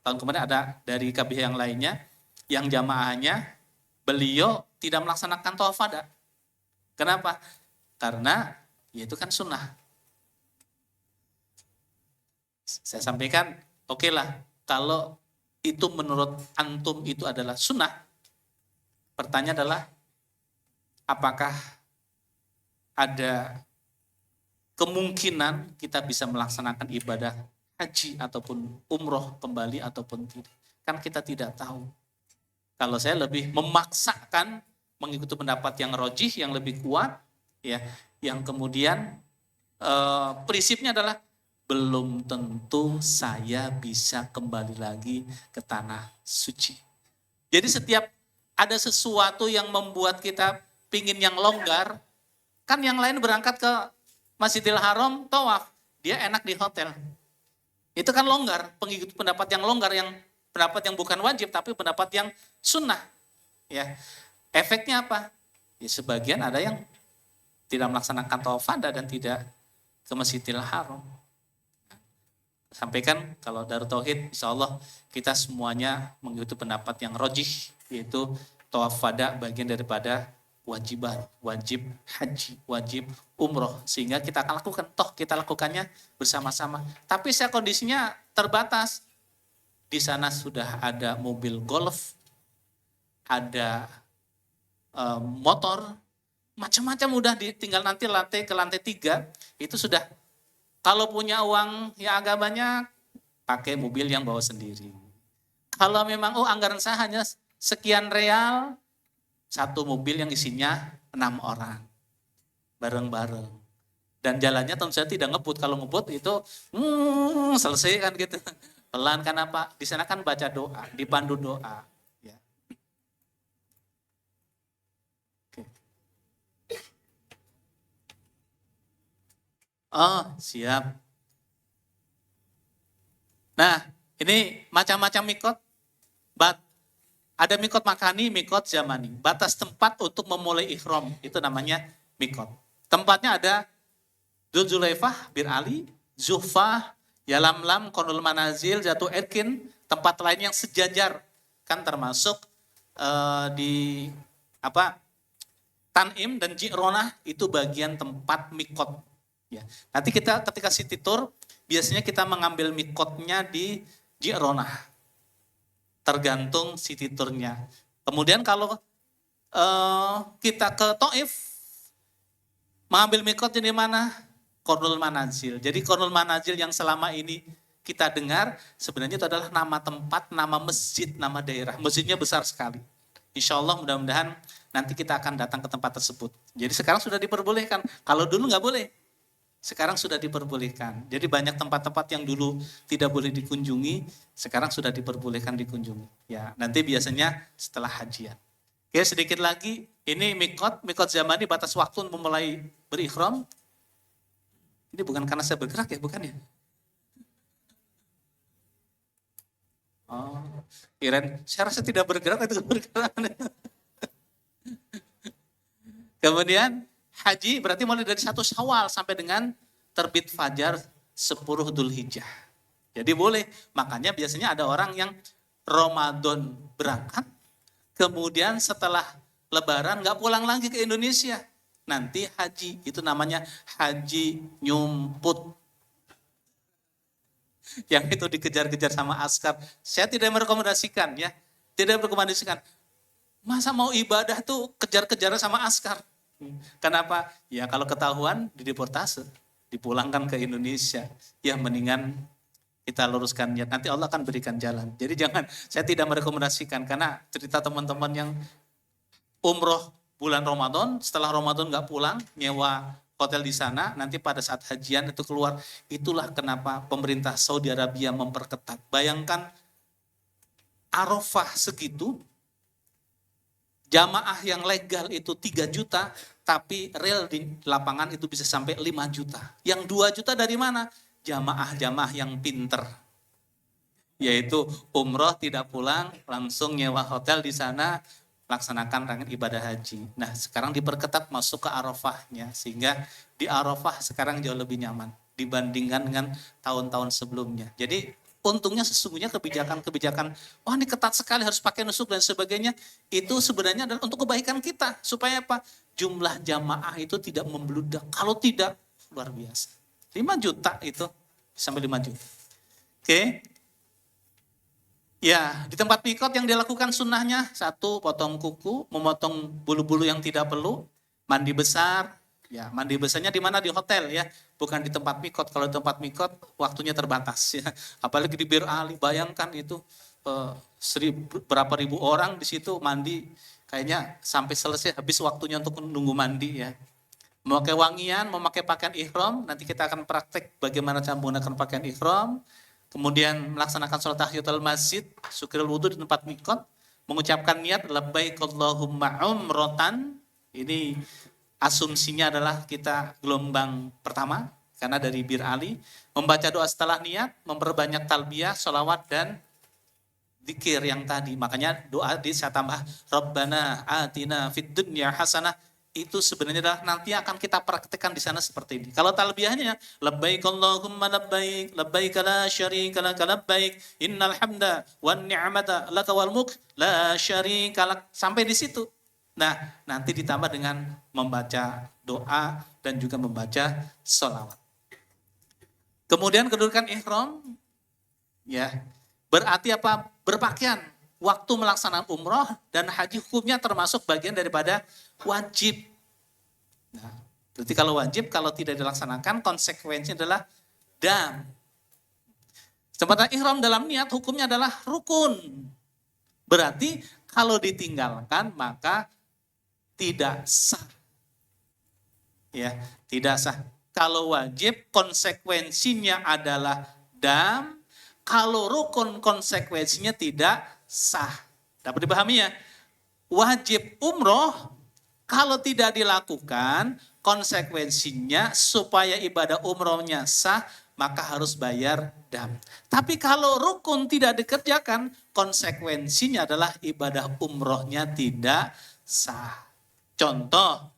tahun kemarin ada dari KBH yang lainnya yang jamaahnya beliau tidak melaksanakan tawaf wada. Kenapa? Karena ya itu kan sunnah. Saya sampaikan, oke lah, kalau itu menurut antum itu adalah sunnah, pertanyaan adalah apakah ada kemungkinan kita bisa melaksanakan ibadah haji ataupun umroh kembali ataupun tidak. Kan kita tidak tahu. Kalau saya lebih memaksakan mengikuti pendapat yang rojih, yang lebih kuat, ya, yang kemudian prinsipnya adalah belum tentu saya bisa kembali lagi ke tanah suci. Jadi setiap ada sesuatu yang membuat kita pingin yang longgar, kan yang lain berangkat ke Masjidil Haram, tawaf, dia enak di hotel. Itu kan longgar, pengikut pendapat yang longgar, yang pendapat yang bukan wajib, tapi pendapat yang sunnah. Ya, efeknya apa? Ya, sebagian ada yang tidak melaksanakan tawaf wada dan tidak ke Masjidil Haram. Sampaikan kalau Darut Tauhid, insya Allah kita semuanya mengikuti pendapat yang rojih, yaitu tawaf wada bagian daripada wajiban, wajib haji, wajib umroh, sehingga kita akan lakukan, toh kita lakukannya bersama-sama. Tapi saya kondisinya terbatas. Di sana sudah ada mobil golf, ada motor, macam-macam, udah tinggal nanti lantai ke lantai 3, itu sudah. Kalau punya uang yang agak banyak, pakai mobil yang bawa sendiri. Kalau memang anggaran saya hanya sekian real, satu mobil yang isinya 6 orang. Bareng-bareng. Dan jalannya tentu saja tidak ngebut. Kalau ngebut itu selesai kan gitu. Pelan, kan apa? Di sana kan baca doa, dipandu doa. Ya. Oke. Oh, siap. Nah, ini macam-macam mikot. Ada mikot makani, mikot zamani. Batas tempat untuk memulai ihram, itu namanya mikot. Tempatnya ada Dzulhulaifah, Bir Ali, Zuhfah, Yalamlam, Qonul Manazil, Jatu Erkin, tempat lain yang sejajar. Kan termasuk di Tanim dan Ji'ronah, itu bagian tempat mikot. Ya. Nanti kita ketika city tour, biasanya kita mengambil mikotnya di Ji'ronah. Tergantung city tournya. Kemudian kalau kita ke Taif, mengambil mikotnya di mana? Qonul Manazil. Jadi Qonul Manazil yang selama ini kita dengar, sebenarnya itu adalah nama tempat, nama masjid, nama daerah. Masjidnya besar sekali. Insya Allah mudah-mudahan nanti kita akan datang ke tempat tersebut. Jadi sekarang sudah diperbolehkan. Kalau dulu nggak boleh. Sekarang sudah diperbolehkan. Jadi banyak tempat-tempat yang dulu tidak boleh dikunjungi, sekarang sudah diperbolehkan dikunjungi. Ya, nanti biasanya setelah hajian. Oke, sedikit lagi, ini mikot zamani, batas waktu untuk memulai berikhram. Ini bukan karena saya bergerak ya, bukan ya? Oh, Iren, saya rasa tidak bergerak, itu bergerak. Kemudian haji berarti mulai dari 1 Syawal sampai dengan terbit fajar 10 Dzulhijjah. Jadi boleh, makanya biasanya ada orang yang Ramadan berangkat, kemudian setelah Lebaran nggak pulang lagi ke Indonesia. Nanti haji, itu namanya haji nyumput. Yang itu dikejar-kejar sama askar. Saya tidak merekomendasikan ya, tidak merekomendasikan. Masa mau ibadah tuh kejar-kejar sama askar? Kenapa? Ya kalau ketahuan dideportase, dipulangkan ke Indonesia. Ya mendingan kita luruskan niat, nanti Allah akan berikan jalan. Jadi jangan, saya tidak merekomendasikan, karena cerita teman-teman yang umroh bulan Ramadan, setelah Ramadan nggak pulang, nyewa hotel di sana, nanti pada saat hajian itu keluar. Itulah kenapa pemerintah Saudi Arabia memperketat. Bayangkan Arafah segitu, jamaah yang legal itu 3 juta, tapi real di lapangan itu bisa sampai 5 juta. Yang 2 juta dari mana? Jamaah-jamaah yang pinter. Yaitu umroh tidak pulang, langsung nyewa hotel di sana, laksanakan rangkaian ibadah haji. Nah sekarang diperketat masuk ke Arafahnya, sehingga di Arafah sekarang jauh lebih nyaman dibandingkan dengan tahun-tahun sebelumnya. Jadi untungnya sesungguhnya kebijakan-kebijakan, wah ini ketat sekali harus pakai nusuk dan sebagainya, itu sebenarnya adalah untuk kebaikan kita. Supaya apa? Jumlah jamaah itu tidak membludak. Kalau tidak, luar biasa. 5 juta itu, sampai 5 juta. Oke. Ya, di tempat mikot yang dilakukan sunnahnya, 1, potong kuku, memotong bulu-bulu yang tidak perlu, mandi besar. Ya, mandi besarnya di mana? Di hotel ya, bukan di tempat mikot. Kalau di tempat mikot waktunya terbatas ya. Apalagi di Bir Ali, bayangkan itu berapa ribu orang di situ mandi, kayaknya sampai selesai habis waktunya untuk menunggu mandi ya. Memakai wangian, memakai pakaian ihram, nanti kita akan praktek bagaimana cara menggunakan pakaian ihram. Kemudian melaksanakan sholat tahiyatul masjid, syukurul wudhu di tempat mikot, mengucapkan niat labbaik Allahumma umrotan. Ini asumsinya adalah kita gelombang pertama karena dari Bir Ali. Membaca doa setelah niat, memperbanyak talbiyah, sholawat dan zikir yang tadi. Makanya doa saya tambah Rabbana atina fid dunya hasanah. Itu sebenarnya adalah nanti akan kita praktekkan di sana seperti ini. Kalau talbiyahnya labbaik Allahumma labbaik, labbaik la syarika laka labbaik, innal hamda wan ni'mata laka wal mulk la syarika lak, sampai di situ. Nah, nanti ditambah dengan membaca doa dan juga membaca sholawat. Kemudian kedudukan ihram, ya, berarti apa? Berpakaian. Waktu melaksanakan umroh dan haji hukumnya termasuk bagian daripada wajib. Nah, berarti kalau wajib, kalau tidak dilaksanakan, konsekuensinya adalah dam. Sementara ihram dalam niat hukumnya adalah rukun. Berarti kalau ditinggalkan maka tidak sah. Ya, tidak sah. Kalau wajib konsekuensinya adalah dam. Kalau rukun konsekuensinya tidak sah. Dapat dipahami ya? Wajib umroh kalau tidak dilakukan konsekuensinya supaya ibadah umrohnya sah maka harus bayar dam. Tapi kalau rukun tidak dikerjakan konsekuensinya adalah ibadah umrohnya tidak sah. Contoh,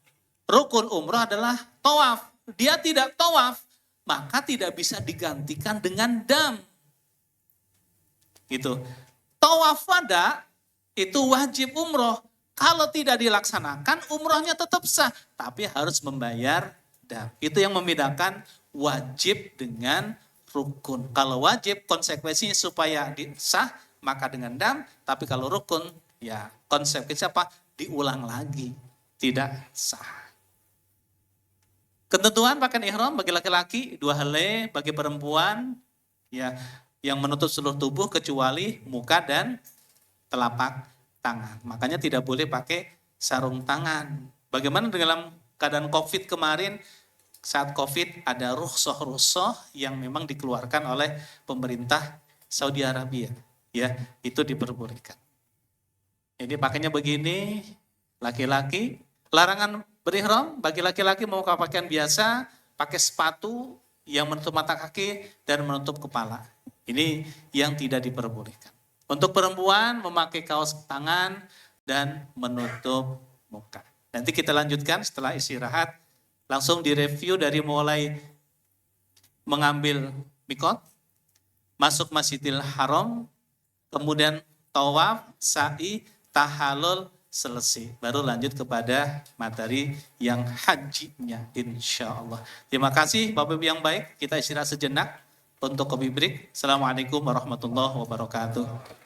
rukun umroh adalah tawaf. Dia tidak tawaf maka tidak bisa digantikan dengan dam. Gitu. Tawaf wada itu wajib umroh. Kalau tidak dilaksanakan umrohnya tetap sah. Tapi harus membayar dam. Itu yang membedakan wajib dengan rukun. Kalau wajib konsekuensinya supaya sah maka dengan dam. Tapi kalau rukun ya konsekuensinya apa? Diulang lagi. Tidak sah. Ketentuan pakaian ihram bagi laki-laki 2 helai, bagi perempuan ya yang menutup seluruh tubuh kecuali muka dan telapak tangan. Makanya tidak boleh pakai sarung tangan. Bagaimana dalam keadaan COVID kemarin, saat COVID ada rukhsah yang memang dikeluarkan oleh pemerintah Saudi Arabia. Ya, itu diperbolehkan. Jadi pakainya begini, laki-laki. Larangan berihram bagi laki-laki mau pakaian biasa, pakai sepatu yang menutup mata kaki dan menutup kepala. Ini yang tidak diperbolehkan. Untuk perempuan memakai kaos tangan dan menutup muka. Nanti kita lanjutkan setelah istirahat. Langsung direview dari mulai mengambil mikot, masuk Masjidil Haram, kemudian tawaf, sa'i, tahallul, selesai. Baru lanjut kepada materi yang hajinya insya Allah. Terima kasih Bapak Ibu yang baik. Kita istirahat sejenak untuk kopi break. Assalamualaikum warahmatullahi wabarakatuh.